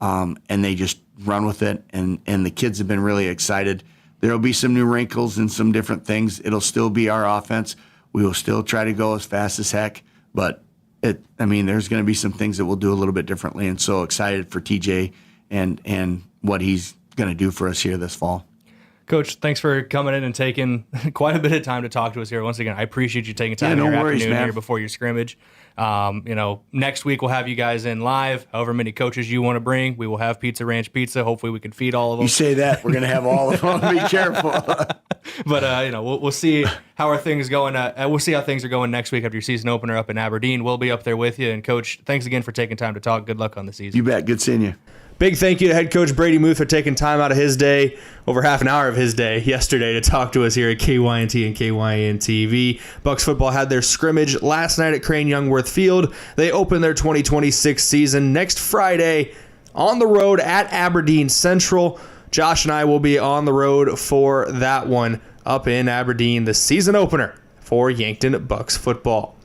and they just run with it. And the kids have been really excited. There will be some new wrinkles and some different things. It'll still be our offense. We will still try to go as fast as heck, but there's going to be some things that we'll do a little bit differently. And so excited for TJ and what he's going to do for us here this fall. Coach, thanks for coming in and taking quite a bit of time to talk to us here. Once again, I appreciate you taking time in your afternoon here before your scrimmage. Next week we'll have you guys in live. However many coaches you want to bring, we will have Pizza Ranch Pizza. Hopefully we can feed all of them. You say that, we're going to have all of them. Be careful. But we'll see how our things going. We'll see how things are going next week after your season opener up in Aberdeen. We'll be up there with you. And Coach, thanks again for taking time to talk. Good luck on the season. You bet. Good seeing you. Big thank you to head coach Brady Muth for taking time out of his day, over half an hour of his day yesterday, to talk to us here at KYNT and KYN TV. Bucks football had their scrimmage last night at Crane Youngworth Field. They open their 2026 season next Friday on the road at Aberdeen Central. Josh and I will be on the road for that one up in Aberdeen, the season opener for Yankton Bucks football.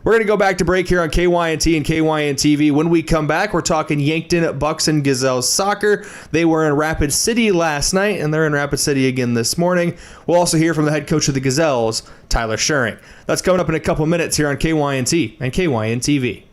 We're going to go back to break here on KYNT and KYN TV. When we come back, we're talking Yankton Bucks and Gazelles soccer. They were in Rapid City last night, and they're in Rapid City again this morning. We'll also hear from the head coach of the Gazelles, Tyler Schuring. That's coming up in a couple minutes here on KYNT and KYN TV.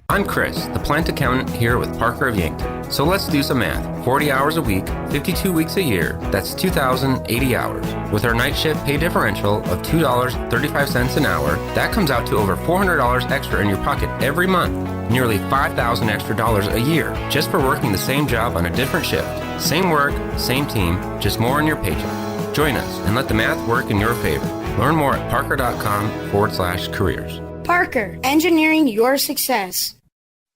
I'm Chris, the plant accountant here with Parker of Yankton. So let's do some math. 40 hours a week, 52 weeks a year, that's 2,080 hours. With our night shift pay differential of $2.35 an hour, that comes out to over $400 extra in your pocket every month. Nearly $5,000 extra dollars a year, just for working the same job on a different shift. Same work, same team, just more in your paycheck. Join us and let the math work in your favor. Learn more at parker.com/careers. Parker, engineering your success.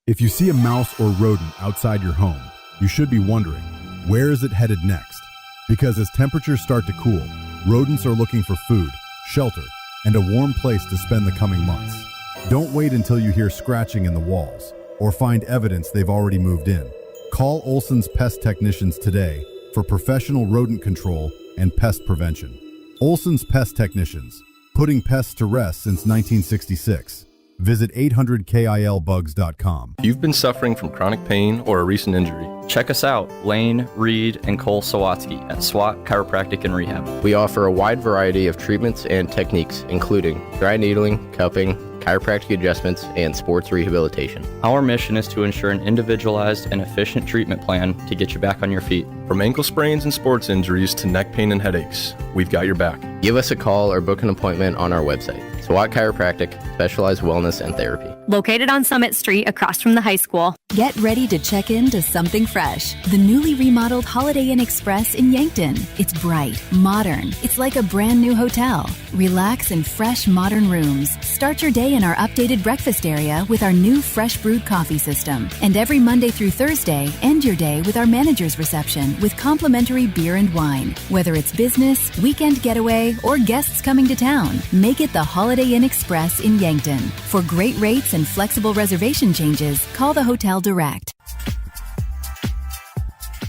If you see a mouse or rodent outside your home, you should be wondering, where is it headed next? Because as temperatures start to cool, rodents are looking for food, shelter, and a warm place to spend the coming months. Don't wait until you hear scratching in the walls or find evidence they've already moved in. Call Olson's Pest Technicians today for professional rodent control and pest prevention. Olson's Pest Technicians, putting pests to rest since 1966. Visit 800KILbugs.com. If you've been suffering from chronic pain or a recent injury, Check us out, Lane, Reed, and Cole Sawatsky at SWAT Chiropractic and Rehab. We offer a wide variety of treatments and techniques, including dry needling, cupping, chiropractic adjustments, and sports rehabilitation. Our mission is to ensure an individualized and efficient treatment plan to get you back on your feet. From ankle sprains and sports injuries to neck pain and headaches, we've got your back. Give us a call or book an appointment on our website. SWAT Chiropractic, specialized wellness and therapy. Located on Summit Street across from the high school. Get ready to check into something fresh. The newly remodeled Holiday Inn Express in Yankton. It's bright, modern. It's like a brand new hotel. Relax in fresh, modern rooms. Start your day in our updated breakfast area with our new fresh brewed coffee system. And every Monday through Thursday, end your day with our manager's reception with complimentary beer and wine. Whether it's business, weekend getaway, or guests coming to town, make it the Holiday Inn Express in Yankton. For great rates and flexible reservation changes, call the hotel direct.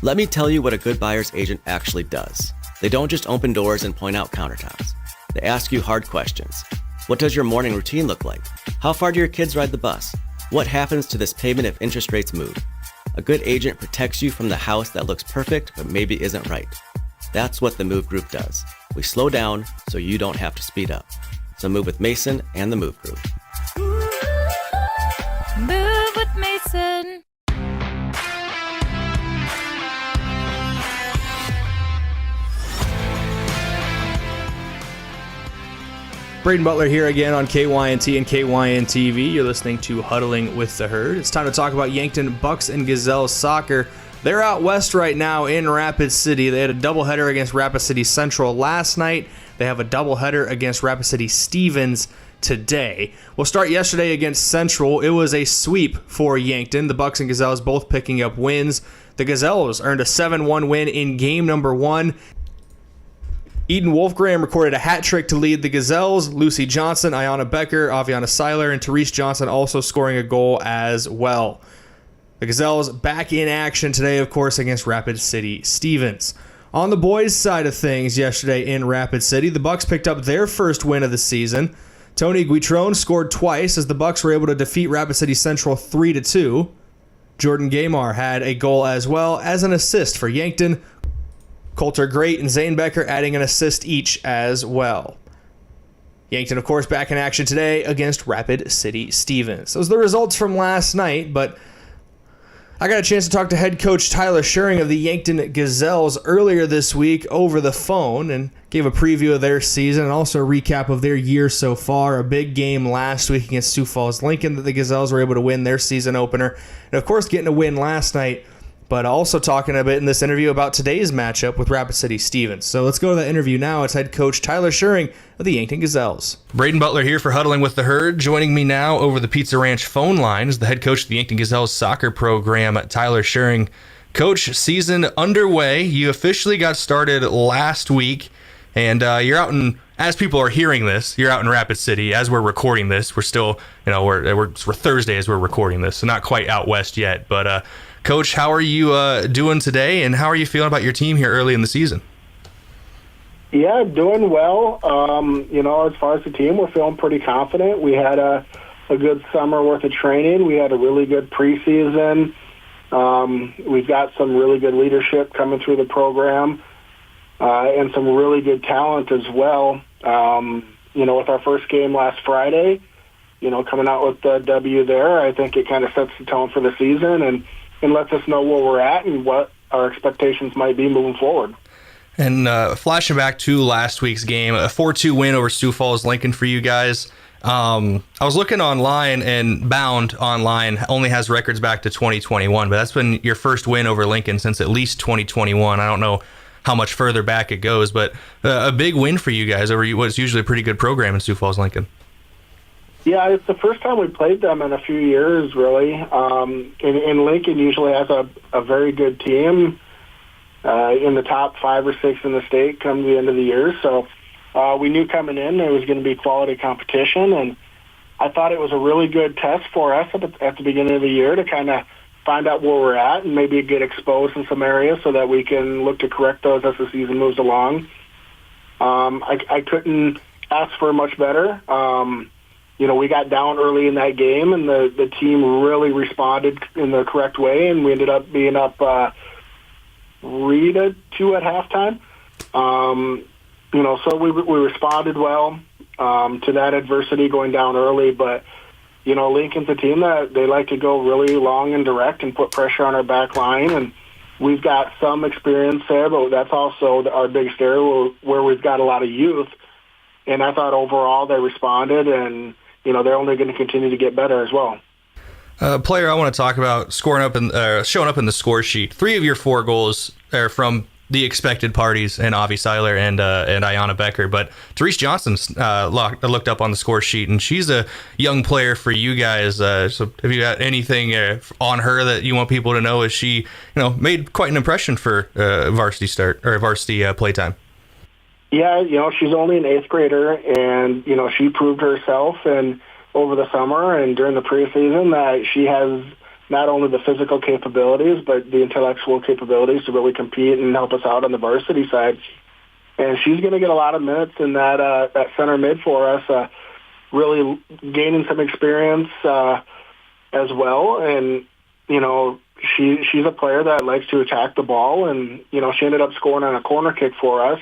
Let me tell you what a good buyer's agent actually does. They don't just open doors and point out countertops. They ask you hard questions. What does your morning routine look like? How far do your kids ride the bus? What happens to this payment if interest rates move? A good agent protects you from the house that looks perfect but maybe isn't right. That's what the Move Group does. We slow down so you don't have to speed up. So move with Mason and the Move Group. Move with Mason. Braden Butler here again on KYNT and KYN-TV. You're listening to Huddling with the Herd. It's time to talk about Yankton Bucks and Gazelles soccer. They're out west right now in Rapid City. They had a doubleheader against Rapid City Central last night. They have a doubleheader against Rapid City Stevens today. We'll start yesterday against Central. It was a sweep for Yankton. The Bucks and Gazelles both picking up wins. The Gazelles earned a 7-1 win in game number 1. Eden Wolfgram recorded a hat trick to lead the Gazelles. Lucy Johnson, Ayanna Becker, Aviana Seiler, and Therese Johnson also scoring a goal as well. The Gazelles back in action today, of course, against Rapid City Stevens. On the boys' side of things yesterday in Rapid City, the Bucks picked up their first win of the season. Tony Guitrone scored twice as the Bucks were able to defeat Rapid City Central 3-2. Jordan Gaymar had a goal as well as an assist for Yankton. Coulter Great and Zane Becker adding an assist each as well. Yankton, of course, back in action today against Rapid City Stevens. Those are the results from last night, but I got a chance to talk to head coach Tyler Schuring of the Yankton Gazelles earlier this week over the phone and gave a preview of their season and also a recap of their year so far. A big game last week against Sioux Falls Lincoln that the Gazelles were able to win their season opener. And, of course, getting a win last night, but also talking a bit in this interview about today's matchup with Rapid City Stevens. So let's go to that interview now. It's head coach Tyler Schuring of the Yankton Gazelles. Braden Butler here for Huddling with the Herd. Joining me now over the Pizza Ranch phone line is the head coach of the Yankton Gazelles soccer program, Tyler Schuring. Coach, season underway. You officially got started last week, and you're out in, as people are hearing this, you're out in Rapid City. As we're recording this, we're still, we're Thursday as we're recording this, so not quite out west yet, but Coach, how are you doing today, and how are you feeling about your team here early in the season? Yeah, doing well. As far as the team, we're feeling pretty confident. We had a good summer worth of training. We had a really good preseason. We've got some really good leadership coming through the program and some really good talent as well. With our first game last Friday, coming out with the W there, I think it kind of sets the tone for the season and lets us know where we're at and what our expectations might be moving forward. And flashing back to last week's game, a 4-2 win over Sioux Falls Lincoln for you guys. I was looking online, and Bound Online only has records back to 2021, but that's been your first win over Lincoln since at least 2021. I don't know how much further back it goes, but a big win for you guys over what's usually a pretty good program in Sioux Falls Lincoln. Yeah, it's the first time we played them in a few years, really. And Lincoln usually has a very good team in the top 5 or 6 in the state come the end of the year. So we knew coming in there was going to be quality competition, and I thought it was a really good test for us at the beginning of the year to kind of find out where we're at and maybe get exposed in some areas so that we can look to correct those as the season moves along. I couldn't ask for much better. We got down early in that game, and the team really responded in the correct way, and we ended up being up 3-2 at halftime. So we responded well to that adversity going down early, but Lincoln's a team that they like to go really long and direct and put pressure on our back line, and we've got some experience there, but that's also our biggest area where we've got a lot of youth. And I thought overall they responded, and they're only going to continue to get better as well. Player I want to talk about showing up in the score sheet. 3 of your 4 goals are from the expected parties, and Avi Seiler and Ayanna Becker. But Therese Johnson's looked up on the score sheet, and she's a young player for you guys. So have you got anything on her that you want people to know? As she, made quite an impression for varsity playtime. Yeah, she's only an 8th grader, and she proved herself and over the summer and during the preseason that she has not only the physical capabilities, but the intellectual capabilities to really compete and help us out on the varsity side. And she's going to get a lot of minutes in that center mid for us, really gaining some experience as well. And, she's a player that likes to attack the ball, and, she ended up scoring on a corner kick for us.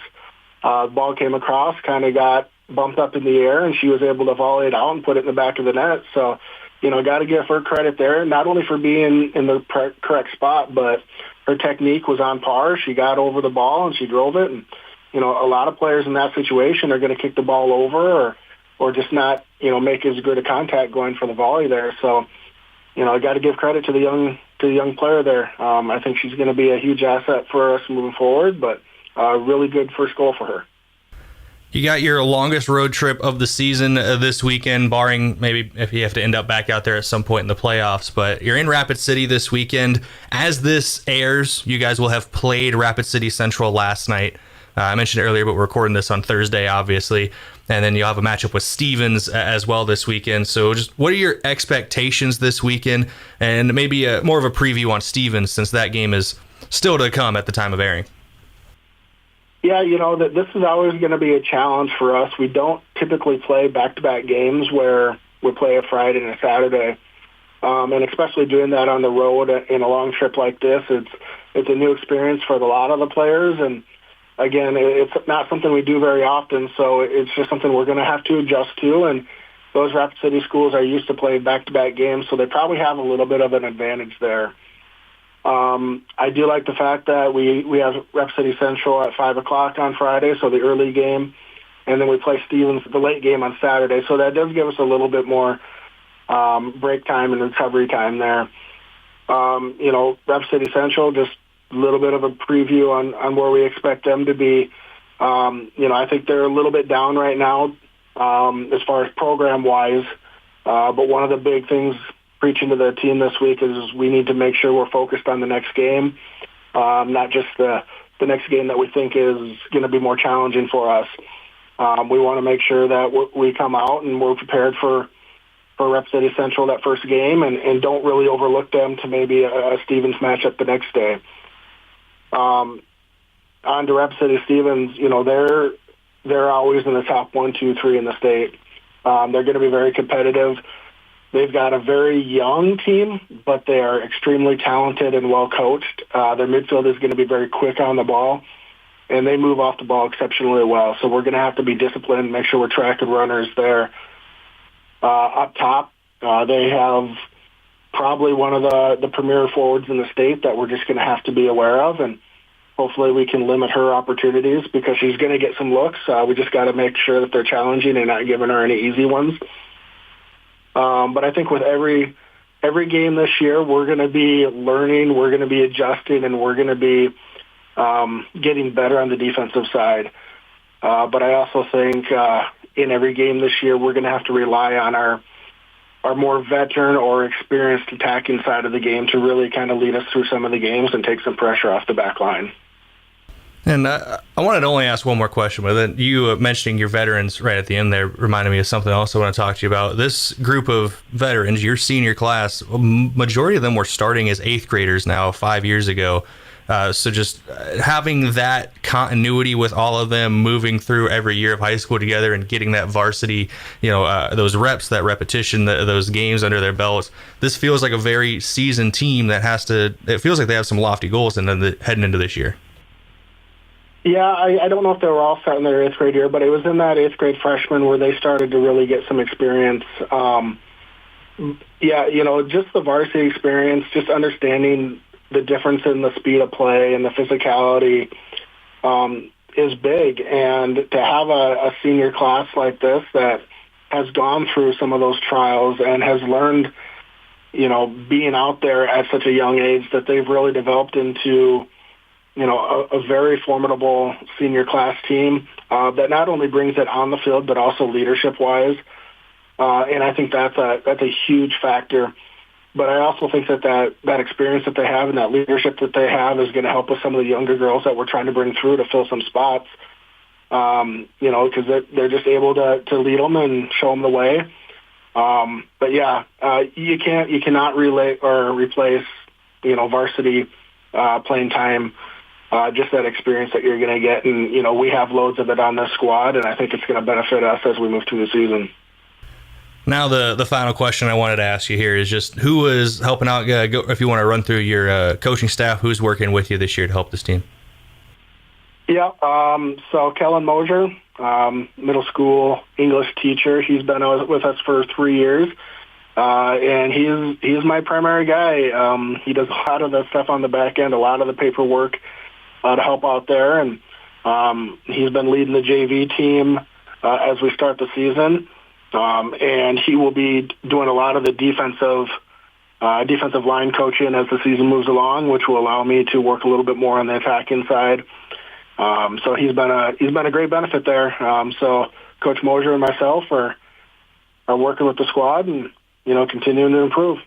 The ball came across, kind of got bumped up in the air, and she was able to volley it out and put it in the back of the net. So, got to give her credit there, not only for being in the correct spot, but her technique was on par. She got over the ball and she drove it. And, a lot of players in that situation are going to kick the ball over or just not, make as good a contact going for the volley there. So, I got to give credit to the young player there. I think she's going to be a huge asset for us moving forward, but really good first goal for her. You got your longest road trip of the season this weekend, barring maybe if you have to end up back out there at some point in the playoffs. But you're in Rapid City this weekend. As this airs, you guys will have played Rapid City Central last night. I mentioned it earlier, but we're recording this on Thursday, obviously. And then you'll have a matchup with Stevens as well this weekend. So just what are your expectations this weekend? And maybe more of a preview on Stevens, since that game is still to come at the time of airing. Yeah, this is always going to be a challenge for us. We don't typically play back-to-back games where we play a Friday and a Saturday. And especially doing that on the road in a long trip like this, it's a new experience for a lot of the players. And again, it's not something we do very often, so it's just something we're going to have to adjust to. And those Rapid City schools are used to playing back-to-back games, so they probably have a little bit of an advantage there. I do like the fact that we have Rep City Central at 5 o'clock on Friday, so the early game, and then we play Stevens the late game on Saturday. So that does give us a little bit more break time and recovery time there. Rep City Central, just a little bit of a preview on where we expect them to be. I think they're a little bit down right now as far as program-wise, but one of the big things preaching to the team this week is we need to make sure we're focused on the next game, not just the next game that we think is going to be more challenging for us. We want to make sure that we come out and we're prepared for Rep City Central that first game and don't really overlook them to maybe a Stevens matchup the next day. On to Rep City Stevens, they're always in the top 1, 2, 3 in the state. They're going to be very competitive. They've got a very young team, but they are extremely talented and well coached. Their midfield is going to be very quick on the ball, and they move off the ball exceptionally well. So we're going to have to be disciplined, make sure we're tracking runners there. Up top, they have probably one of the premier forwards in the state that we're just going to have to be aware of, and hopefully we can limit her opportunities because she's going to get some looks. We just got to make sure that they're challenging and not giving her any easy ones. But I think with every game this year, we're going to be learning, we're going to be adjusting, and we're going to be getting better on the defensive side. But I also think in every game this year, we're going to have to rely on our our more veteran or experienced attacking side of the game to really kind of lead us through some of the games and take some pressure off the back line. And I wanted to only ask one more question, but then you mentioning your veterans right at the end there reminded me of something else I want to talk to you about. This group of veterans, your senior class, majority of them were starting as 8th graders now 5 years ago. So just having that continuity with all of them moving through every year of high school together and getting that varsity, those reps, that repetition, those games under their belts. This feels like a very seasoned team that it feels like they have some lofty goals and then heading into this year. Yeah, I don't know if they were all starting their 8th grade year, but it was in that 8th grade freshman where they started to really get some experience. Just the varsity experience, just understanding the difference in the speed of play and the physicality is big. And to have a senior class like this that has gone through some of those trials and has learned, being out there at such a young age, that they've really developed into a very formidable senior class team that not only brings it on the field, but also leadership-wise. And I think that's a huge factor. But I also think that experience that they have and that leadership that they have is going to help with some of the younger girls that we're trying to bring through to fill some spots, because they're just able to lead them and show them the way. You cannot relate or replace, varsity playing time. Just that experience that you're going to get. And, we have loads of it on this squad, and I think it's going to benefit us as we move through the season. Now, the final question I wanted to ask you here is just who is helping out, if you want to run through your coaching staff, who's working with you this year to help this team? Yeah, so Kellen Mosier, middle school English teacher. He's been with us for 3 years. And he's my primary guy. He does a lot of the stuff on the back end, a lot of the paperwork to help out there. And he's been leading the JV team as we start the season. And he will be doing a lot of the defensive line coaching as the season moves along, which will allow me to work a little bit more on the attacking side. So he's been a great benefit there. So Coach Mosier and myself are working with the squad and continuing to improve.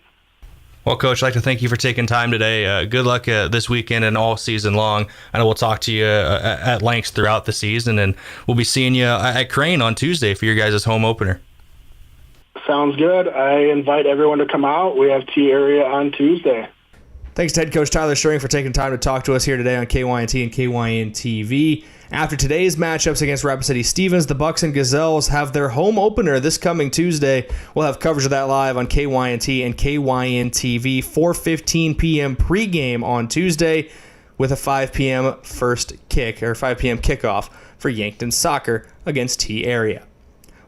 Well, Coach, I'd like to thank you for taking time today. Good luck this weekend and all season long. I know we'll talk to you at length throughout the season, and we'll be seeing you at Crane on Tuesday for your guys' home opener. Sounds good. I invite everyone to come out. We have tea area on Tuesday. Thanks to head coach Tyler String for taking time to talk to us here today on KYNT and KYN TV. After today's matchups against Rapid City Stevens, the Bucks and Gazelles have their home opener this coming Tuesday. We'll have coverage of that live on KYNT and KYN TV, 4:15 p.m. pregame on Tuesday with a 5 p.m. first kick or 5 p.m. kickoff for Yankton Soccer against T Area.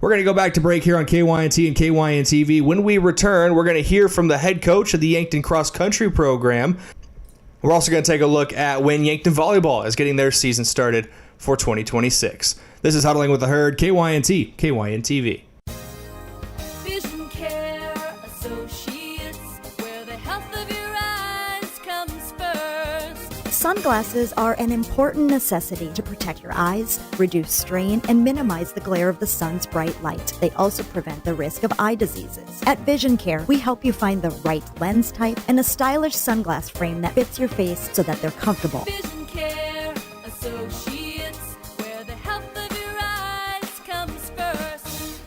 We're going to go back to break here on KYNT and KYN TV. When we return, we're going to hear from the head coach of the Yankton Cross Country program. We're also going to take a look at when Yankton Volleyball is getting their season started for 2026. This is Huddling with the Herd, KYNT, KYN TV. Vision Care Associates, where the health of your eyes comes first. Sunglasses are an important necessity to protect your eyes, reduce strain, and minimize the glare of the sun's bright light. They also prevent the risk of eye diseases. At Vision Care, we help you find the right lens type and a stylish sunglass frame that fits your face so that they're comfortable. Vision Care Associates, where the health of your eyes comes first.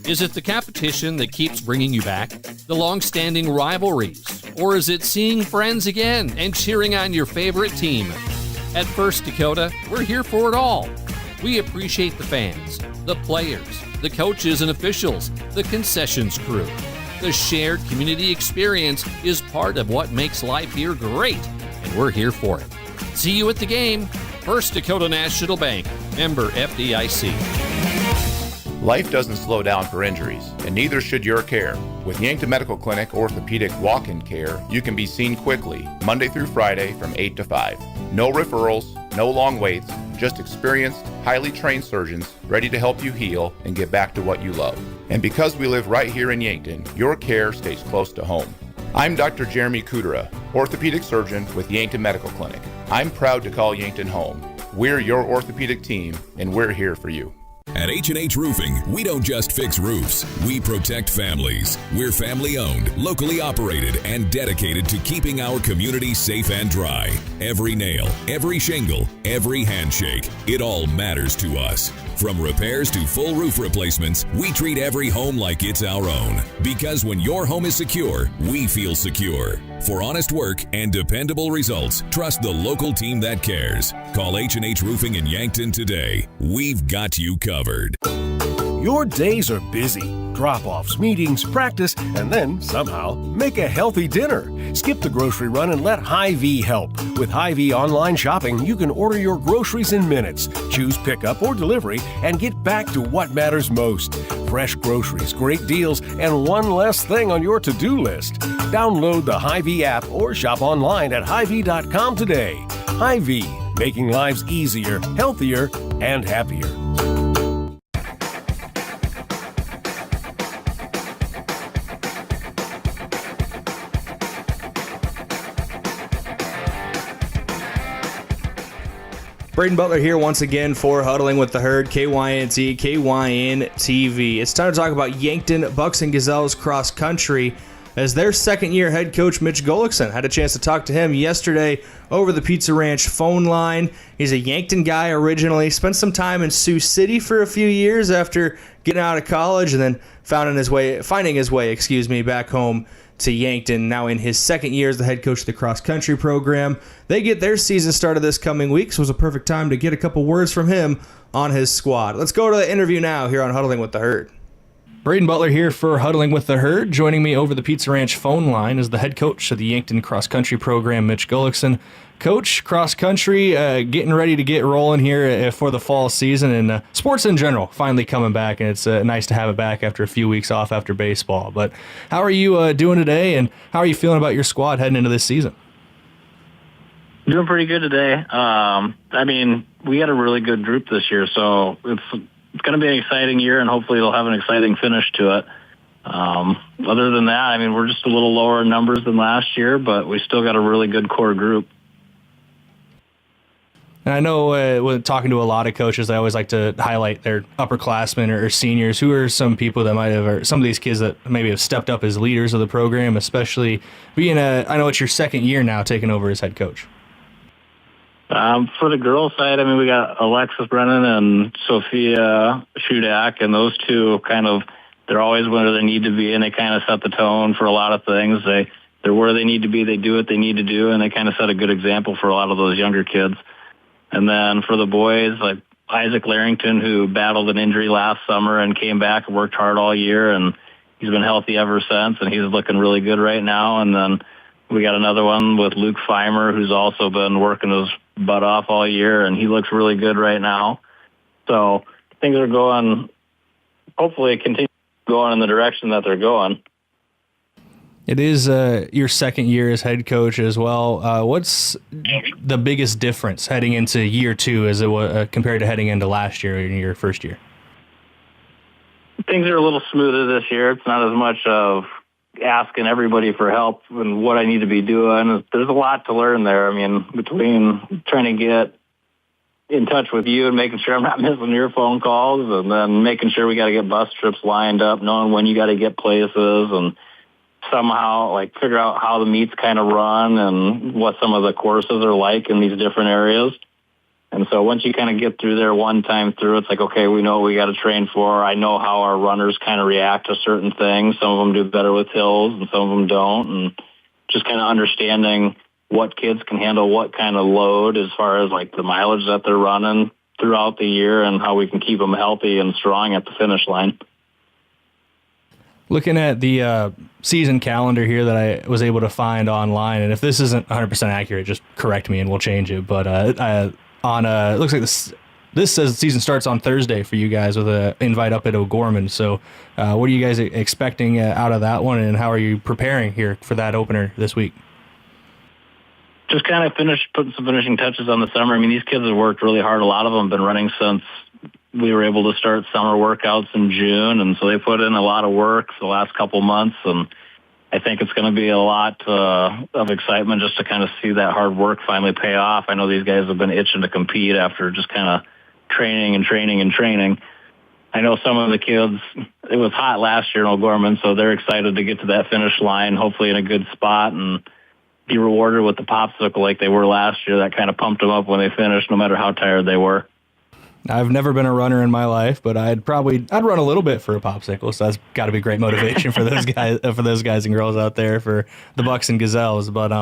Is it the competition that keeps bringing you back? The long-standing rivalries? Or is it seeing friends again and cheering on your favorite team? At First Dakota, we're here for it all. We appreciate the fans, the players, the coaches and officials, the concessions crew. The shared community experience is part of what makes life here great, and we're here for it. See you at the game. First Dakota National Bank, member FDIC. Life doesn't slow down for injuries, and neither should your care. With Yankton Medical Clinic Orthopedic Walk-In Care, you can be seen quickly, Monday through Friday from 8 to 5. No referrals, no long waits, just experienced, highly trained surgeons ready to help you heal and get back to what you love. And because we live right here in Yankton, your care stays close to home. I'm Dr. Jeremy Kudera, orthopedic surgeon with Yankton Medical Clinic. I'm proud to call Yankton home. We're your orthopedic team, and we're here for you. At H&H Roofing, we don't just fix roofs, we protect families. We're family-owned, locally operated, and dedicated to keeping our community safe and dry. Every nail, every shingle, every handshake, it all matters to us. From repairs to full roof replacements, we treat every home like it's our own. Because when your home is secure, we feel secure. For honest work and dependable results, trust the local team that cares. Call H&H Roofing in Yankton today. We've got you covered. Your days are busy. Drop-offs, meetings, practice, and then, somehow, make a healthy dinner. Skip the grocery run and let Hy-Vee help. With Hy-Vee online shopping, you can order your groceries in minutes, choose pickup or delivery, and get back to what matters most. Fresh groceries, great deals, and one less thing on your to-do list. Download the Hy-Vee app or shop online at Hy-Vee.com today. Hy-Vee, making lives easier, healthier, and happier. Braden Butler here once again for Huddling with the Herd, KYNT, KYN-TV. It's time to talk about Yankton Bucks and Gazelles cross country as their second-year head coach Mitch Gullickson. Had a chance to talk to him yesterday over the Pizza Ranch phone line. He's a Yankton guy originally, spent some time in Sioux City for a few years after getting out of college, and then finding his way back home to Yankton, now in his second year as the head coach of the cross-country program. They get their season started this coming week, so it was a perfect time to get a couple words from him on his squad. Let's go to the interview now here on Huddling with the Herd. Braden Butler here for Huddling with the Herd. Joining me over the Pizza Ranch phone line is the head coach of the Yankton cross-country program, Mitch Gullickson. Coach, cross-country, getting ready to get rolling here for the fall season, and sports in general finally coming back, and it's nice to have it back after a few weeks off after baseball. But how are you doing today, and how are you feeling about your squad heading into this season? Doing pretty good today. We got a really good group this year, so it's going to be an exciting year, and hopefully it'll have an exciting finish to it. Other than that, we're just a little lower in numbers than last year, but we still got a really good core group. And I know when talking to a lot of coaches, I always like to highlight their upperclassmen or seniors. Who are some people that might have, or some of these kids that maybe have stepped up as leaders of the program, especially being I know it's your second year now taking over as head coach. For the girls' side, we got Alexis Brennan and Sophia Shudak, and those two they're always where they need to be, and they kind of set the tone for a lot of things. They're where they need to be, they do what they need to do, and they kind of set a good example for a lot of those younger kids. And then for the boys, like Isaac Larrington, who battled an injury last summer and came back and worked hard all year, and he's been healthy ever since, and he's looking really good right now. And then we got another one with Luke Feimer, who's also been working his butt off all year, and he looks really good right now. So things are going, hopefully continue going in the direction that they're going. It is your second year as head coach as well. What's the biggest difference heading into year two as it was compared to heading into last year in your first year? Things are a little smoother this year. It's not as much of asking everybody for help and what I need to be doing. There's a lot to learn there. Between trying to get in touch with you and making sure I'm not missing your phone calls, and then making sure we got to get bus trips lined up, knowing when you got to get places, and somehow figure out how the meets kind of run and what some of the courses are like in these different areas. And so once you kind of get through there one time through, it's like, okay, we know what we got to train for. I know how our runners kind of react to certain things. Some of them do better with hills and some of them don't. And just kind of understanding what kids can handle, what kind of load as far as the mileage that they're running throughout the year, and how we can keep them healthy and strong at the finish line. Looking at the season calendar here that I was able to find online, and if this isn't 100% accurate, just correct me and we'll change it. But it looks like this says the season starts on Thursday for you guys with an invite up at O'Gorman. So what are you guys expecting out of that one, and how are you preparing here for that opener this week? Just kind of putting some finishing touches on the summer. These kids have worked really hard. A lot of them have been running since we were able to start summer workouts in June, and so they put in a lot of work the last couple months, and I think it's going to be a lot of excitement just to kind of see that hard work finally pay off. I know these guys have been itching to compete after just kind of training. I know some of the kids, it was hot last year in O'Gorman, so they're excited to get to that finish line, hopefully in a good spot, and be rewarded with the popsicle like they were last year. That kind of pumped them up when they finished, no matter how tired they were. I've never been a runner in my life, but I'd run a little bit for a popsicle. So that's got to be great motivation for those guys and girls out there, for the Bucks and Gazelles. But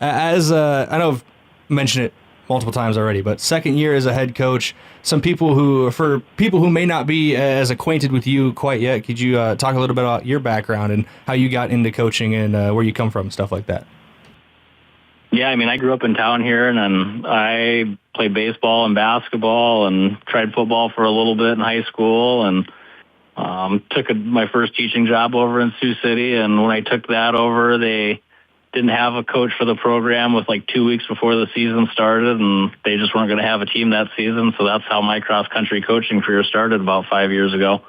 as I know I've mentioned it multiple times already, but second year as a head coach, for people who may not be as acquainted with you quite yet, could you talk a little bit about your background and how you got into coaching and where you come from, stuff like that? Yeah, I mean, I grew up in town here, and then I played baseball and basketball and tried football for a little bit in high school, and took my first teaching job over in Sioux City. And when I took that over, they didn't have a coach for the program with like 2 weeks before the season started, and they just weren't going to have a team that season. So that's how my cross-country coaching career started about 5 years ago.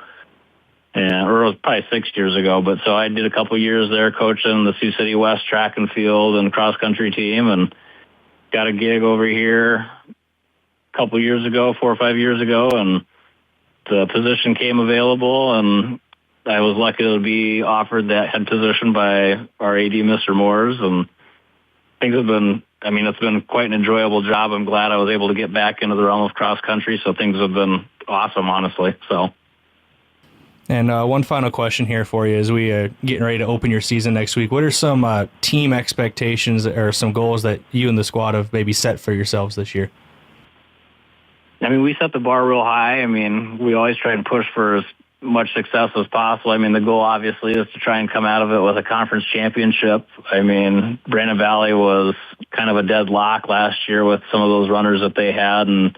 Or it was probably 6 years ago. But so I did a couple years there coaching the Sioux City West track and field and cross-country team, and got a gig over here a couple years ago, 4 or 5 years ago, and the position came available, and I was lucky to be offered that head position by our AD, Mr. Moores, and things have been, I mean, it's been quite an enjoyable job. I'm glad I was able to get back into the realm of cross-country, so things have been awesome, honestly. So. And one final question here for you as we are getting ready to open your season next week. What are some team expectations or some goals that you and the squad have maybe set for yourselves this year? I mean, we set the bar real high. I mean, we always try and push for as much success as possible. I mean, the goal obviously is to try and come out of it with a conference championship. I mean, Brandon Valley was kind of a deadlock last year with some of those runners that they had, and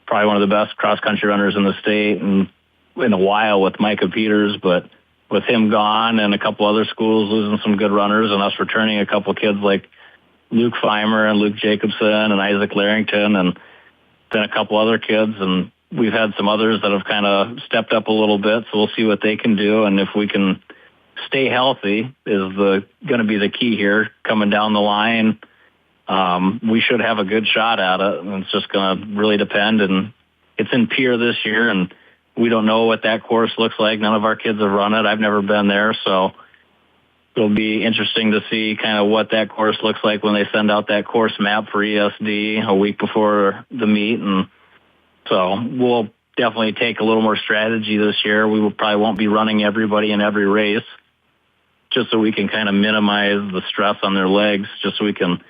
probably one of the best cross-country runners in the state, and in a while with Micah Peters, but with him gone and a couple other schools losing some good runners and us returning a couple kids like Luke Feimer and Luke Jacobson and Isaac Larrington and then a couple other kids, and we've had some others that have kind of stepped up a little bit, so we'll see what they can do, and if we can stay healthy is going to be the key here coming down the line. We should have a good shot at it, and it's just going to really depend, and it's in Pierre this year, and we don't know what that course looks like. None of our kids have run it. I've never been there, so it'll be interesting to see kind of what that course looks like when they send out that course map for ESD a week before the meet. And so we'll definitely take a little more strategy this year. We probably won't be running everybody in every race, just so we can kind of minimize the stress on their legs, just so we can,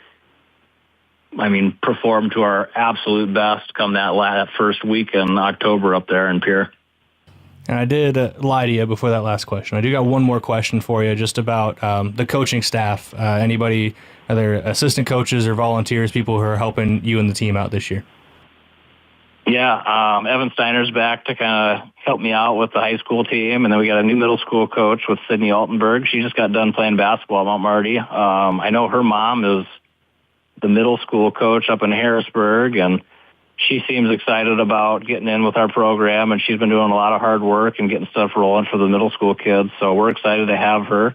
perform to our absolute best come that first week in October up there in Pierre. And I did lie to you before that last question. I do got one more question for you just about the coaching staff. Anybody, other assistant coaches or volunteers, people who are helping you and the team out this year? Yeah, Evan Steiner's back to kind of help me out with the high school team. And then we got a new middle school coach with Sydney Altenberg. She just got done playing basketball at Mount Marty. I know her mom is the middle school coach up in Harrisburg, and she seems excited about getting in with our program, and she's been doing a lot of hard work and getting stuff rolling for the middle school kids. So we're excited to have her.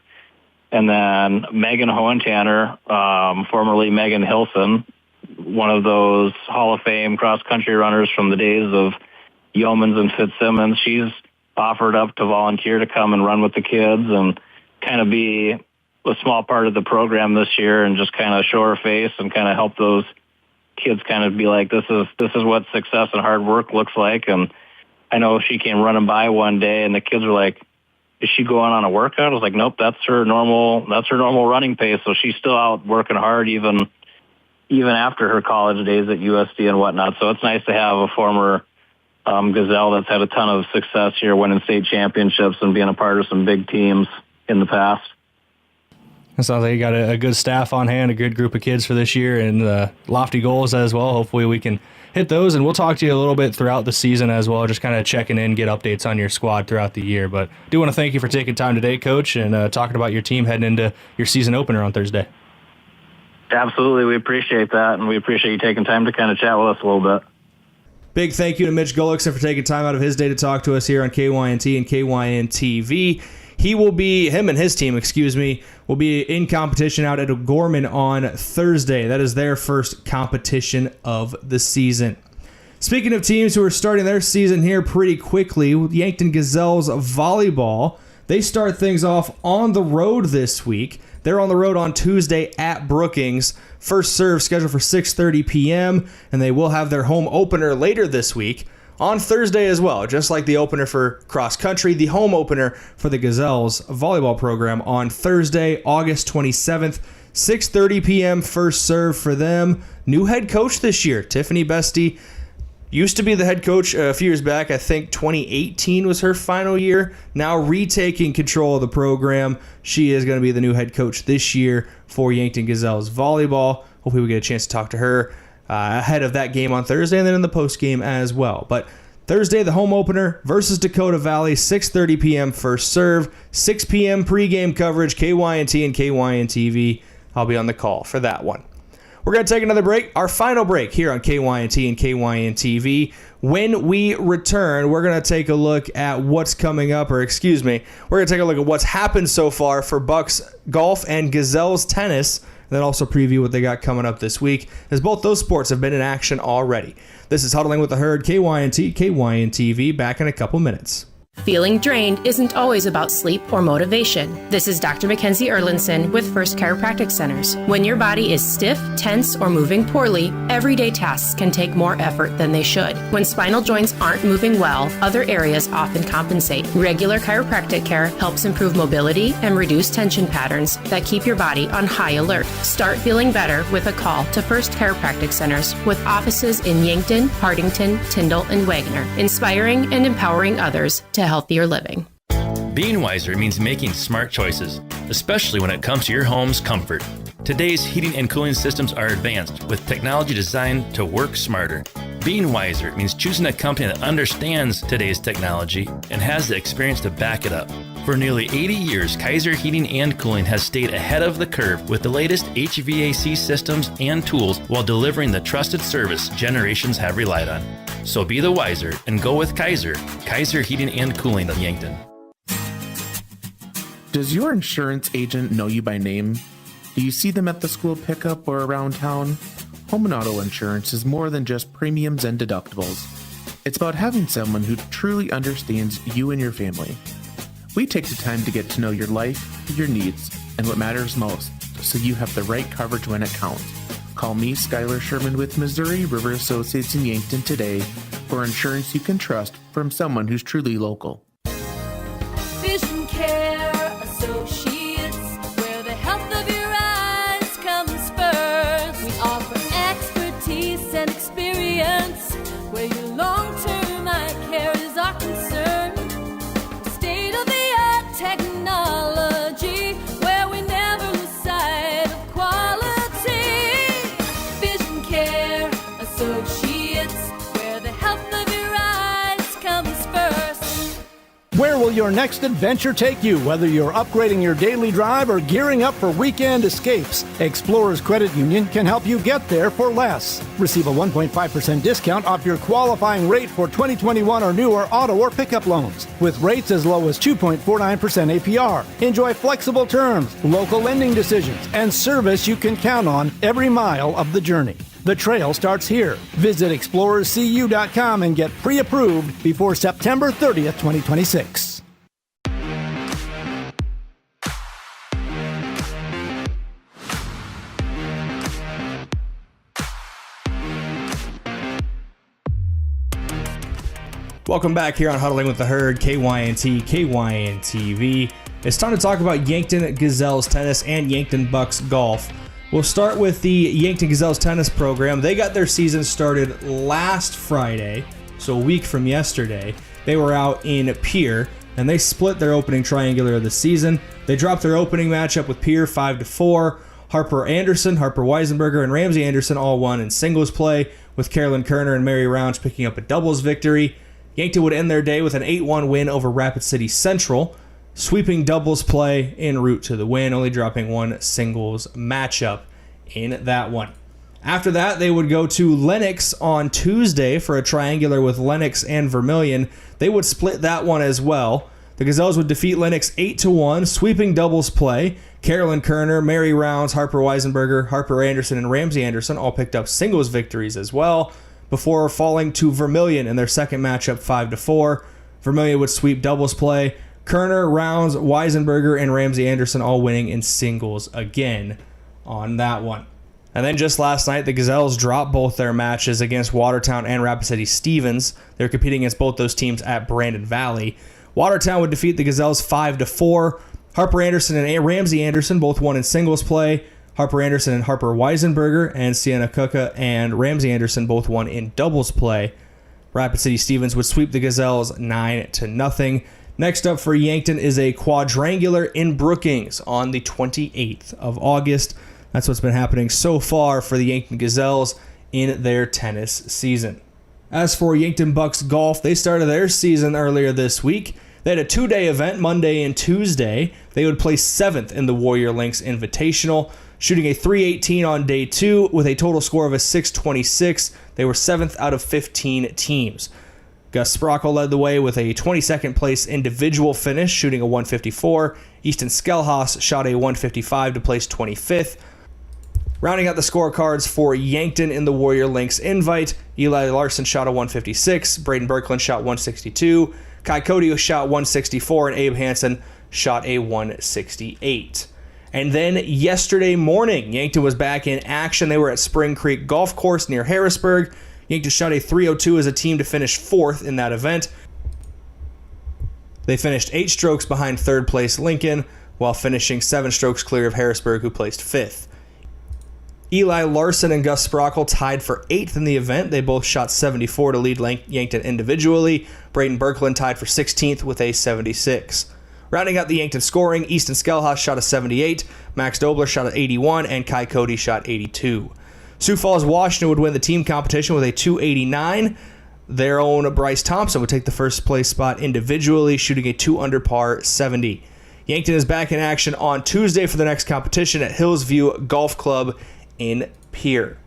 And then Megan Hohentanner, formerly Megan Hilson, one of those Hall of Fame cross-country runners from the days of Yeomans and Fitzsimmons. She's offered up to volunteer to come and run with the kids and kind of be a small part of the program this year and just kind of show her face and kind of help those kids kind of be like, this is what success and hard work looks like. And I know she came running by one day and the kids were like, is she going on a workout? I was like, nope, that's her normal running pace. So she's still out working hard even after her college days at USD and whatnot. So it's nice to have a former Gazelle that's had a ton of success here, winning state championships and being a part of some big teams in the past. It sounds like you got a good staff on hand, a good group of kids for this year, and lofty goals as well. Hopefully we can hit those, and we'll talk to you a little bit throughout the season as well, just kind of checking in, get updates on your squad throughout the year. But I do want to thank you for taking time today, Coach, and talking about your team heading into your season opener on Thursday. Absolutely. We appreciate that, and we appreciate you taking time to kind of chat with us a little bit. Big thank you to Mitch Gullickson for taking time out of his day to talk to us here on KYNT and KYN-TV. Him and his team, will be in competition out at O'Gorman on Thursday. That is their first competition of the season. Speaking of teams who are starting their season here pretty quickly, Yankton Gazelles volleyball, they start things off on the road this week. They're on the road on Tuesday at Brookings. First serve scheduled for 6:30 p.m., and they will have their home opener later this week on Thursday as well, just like the opener for cross country, the home opener for the Gazelles volleyball program on Thursday, August 27th, 6:30 p.m. First serve for them. New head coach this year, Tiffany Bestie. Used to be the head coach a few years back. I think 2018 was her final year. Now retaking control of the program. She is going to be the new head coach this year for Yankton Gazelles volleyball. Hopefully we get a chance to talk to her ahead of that game on Thursday and then in the post game as well. But Thursday, the home opener versus Dakota Valley, 6:30 p.m. first serve, 6 p.m. pregame coverage, KYNT and KYNTV. I'll be on the call for that one. We're going to take another break, our final break here on KYNT and KYNTV. When we return, we're going to take a look at what's coming up, we're going to take a look at what's happened so far for Bucks golf and Gazelles tennis, and then also preview what they got coming up this week, as both those sports have been in action already. This is Huddling with the Herd, KYNT, KYNTV, back in a couple minutes. Feeling drained isn't always about sleep or motivation. This is Dr. Mackenzie Erlinson with First Chiropractic Centers. When your body is stiff, tense, or moving poorly, everyday tasks can take more effort than they should. When spinal joints aren't moving well, other areas often compensate. Regular chiropractic care helps improve mobility and reduce tension patterns that keep your body on high alert. Start feeling better with a call to First Chiropractic Centers with offices in Yankton, Hardington, Tyndall, and Wagner, inspiring and empowering others to healthier living. Being wiser means making smart choices, especially when it comes to your home's comfort. Today's heating and cooling systems are advanced with technology designed to work smarter. Being wiser means choosing a company that understands today's technology and has the experience to back it up. For nearly 80 years, Kaiser Heating and Cooling has stayed ahead of the curve with the latest HVAC systems and tools while delivering the trusted service generations have relied on. So be the wiser and go with Kaiser. Kaiser Heating and Cooling of Yankton. Does your insurance agent know you by name? Do you see them at the school pickup or around town? Home and auto insurance is more than just premiums and deductibles. It's about having someone who truly understands you and your family. We take the time to get to know your life, your needs, and what matters most, so you have the right coverage when it counts. Call me, Skylar Sherman, with Missouri River Associates in Yankton today for insurance you can trust from someone who's truly local. Vision Care Associates, where the health of your eyes comes first. We offer expertise and experience, where your long-term eye care is our concern. State-of-the-art technology, where we never lose sight of quality. Vision Care Associates, where the health of your eyes comes first. Where will your next adventure take you? Whether you're upgrading your daily drive or gearing up for weekend escapes, Explorers Credit Union can help you get there for less. Receive a 1.5% discount off your qualifying rate for 2021 or newer auto or pickup loans, with rates as low as 2.49% APR. Enjoy flexible terms, local lending decisions, and service you can count on every mile of the journey. The trail starts here. Visit explorerscu.com and get pre-approved before September 30th, 2026. Welcome back here on Huddling with the Herd, KYNT, KYNTV. It's time to talk about Yankton Gazelles tennis and Yankton Bucks golf. We'll start with the Yankton Gazelles tennis program. They got their season started last Friday, so a week from yesterday. They were out in Pierre, and they split their opening triangular of the season. They dropped their opening matchup with Pierre 5-4. Harper Anderson, Harper Weisenberger, and Ramsey Anderson all won in singles play, with Carolyn Kerner and Mary Rounds picking up a doubles victory. Yankton would end their day with an 8-1 win over Rapid City Central, sweeping doubles play en route to the win, only dropping one singles matchup in that one. After that, they would go to Lenox on Tuesday for a triangular with Lenox and Vermilion. They would split that one as well. The Gazelles would defeat Lenox 8-1, sweeping doubles play. Carolyn Kerner, Mary Rounds, Harper Weisenberger, Harper Anderson, and Ramsey Anderson all picked up singles victories as well. before falling to Vermilion in their second matchup 5-4. Vermilion would sweep doubles play. Kerner, Rounds, Weisenberger, and Ramsey Anderson all winning in singles again on that one. And then just last night, the Gazelles dropped both their matches against Watertown and Rapid City Stevens. They're competing against both those teams at Brandon Valley. Watertown would defeat the Gazelles 5-4. Harper Anderson and Ramsey Anderson both won in singles play. Harper Anderson and Harper Weisenberger and Sienna Kuka and Ramsey Anderson both won in doubles play. Rapid City Stevens would sweep the Gazelles 9-0. Next up for Yankton is a quadrangular in Brookings on the 28th of August. That's what's been happening so far for the Yankton Gazelles in their tennis season. As for Yankton Bucks golf, they started their season earlier this week. They had a 2-day event, Monday and Tuesday. They would place 7th in the Warrior Links Invitational, shooting a .318 on day 2 with a total score of a .626. They were 7th out of 15 teams. Gus Sprockel led the way with a 22nd place individual finish, shooting a .154. Easton Skelhaus shot a .155 to place 25th. Rounding out the scorecards for Yankton in the Warrior Links Invite, Eli Larson shot a .156, Braden Birkeland shot .162, Kai Cody shot .164, and Abe Hansen shot a .168. And then yesterday morning, Yankton was back in action. They were at Spring Creek Golf Course near Harrisburg. Yankton shot a .302 as a team to finish 4th in that event. They finished 8 strokes behind 3rd place Lincoln, while finishing 7 strokes clear of Harrisburg, who placed 5th. Eli Larson and Gus Sprockel tied for 8th in the event. They both shot 74 to lead Yankton individually. Braden Birkeland tied for 16th with a 76. Rounding out the Yankton scoring, Easton Skelhaus shot a 78, Max Dobler shot an 81, and Kai Cody shot 82. Sioux Falls, Washington would win the team competition with a 289. Their own Bryce Thompson would take the first place spot individually, shooting a 2 under par 70. Yankton is back in action on Tuesday for the next competition at Hillsview Golf Club in Pierre.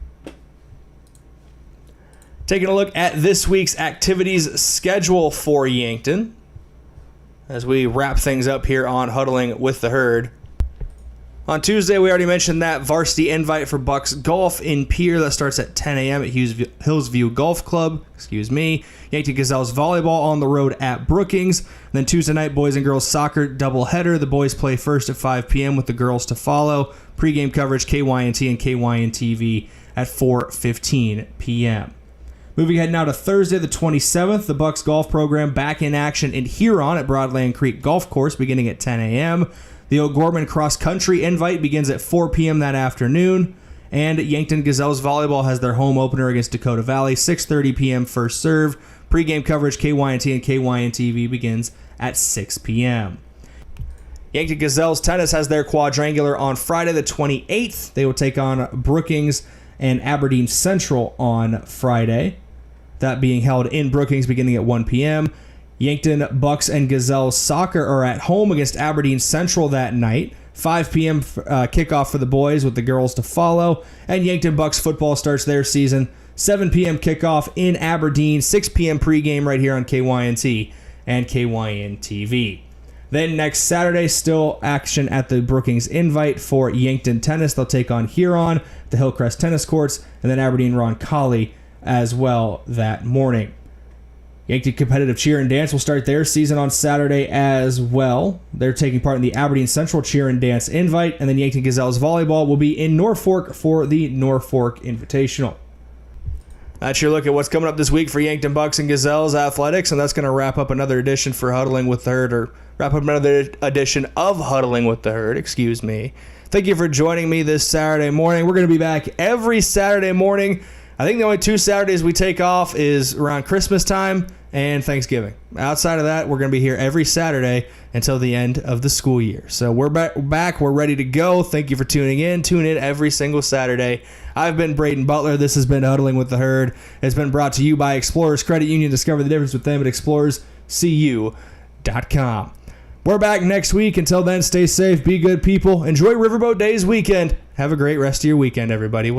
Taking a look at this week's activities schedule for Yankton as we wrap things up here on Huddling with the Herd. On Tuesday, we already mentioned that varsity invite for Bucks Golf in Pierre. That starts at 10 a.m. at Hillsview Golf Club. Yankton Gazelles volleyball on the road at Brookings. And then Tuesday night, boys and girls soccer doubleheader. The boys play first at 5 p.m. with the girls to follow. Pre-game coverage, KYNT and KYN-TV at 4:15 p.m. Moving ahead now to Thursday, the 27th, the Bucks golf program back in action in Huron at Broadland Creek Golf Course beginning at 10 a.m. The O'Gorman Cross Country invite begins at 4 p.m. that afternoon. And Yankton Gazelles volleyball has their home opener against Dakota Valley, 6:30 p.m. first serve. Pre-game coverage, KYNT and KYN-TV begins at 6 p.m. Yankton Gazelles tennis has their quadrangular on Friday the 28th. They will take on Brookings and Aberdeen Central on Friday. That being held in Brookings beginning at 1 p.m. Yankton Bucks and Gazelles soccer are at home against Aberdeen Central that night. 5 p.m. Kickoff for the boys with the girls to follow. And Yankton Bucks football starts their season. 7 p.m. kickoff in Aberdeen. 6 p.m. pregame right here on KYNT and KYN-TV. Then next Saturday, still action at the Brookings Invite for Yankton Tennis. They'll take on Huron, the Hillcrest Tennis Courts, and then Aberdeen Roncalli as well that morning. Yankton Competitive Cheer and Dance will start their season on Saturday as well. They're taking part in the Aberdeen Central Cheer and Dance Invite, and then Yankton Gazelles Volleyball will be in Norfolk for the Norfolk Invitational. That's your look at what's coming up this week for Yankton Bucks and Gazelles Athletics, and that's going to wrap up another edition for Huddling with the Herd, or wrap up another edition of Huddling with the Herd, excuse me. Thank you for joining me this Saturday morning. We're going to be back every Saturday morning. I think the only 2 Saturdays we take off is around Christmas time and Thanksgiving. Outside of that, we're going to be here every Saturday until the end of the school year. So we're back. We're ready to go. Thank you for tuning in. Tune in every single Saturday. I've been Braden Butler. This has been Huddling with the Herd. It's been brought to you by Explorers Credit Union. Discover the difference with them at explorerscu.com. We're back next week. Until then, stay safe, be good people. Enjoy Riverboat Days weekend. Have a great rest of your weekend, everybody.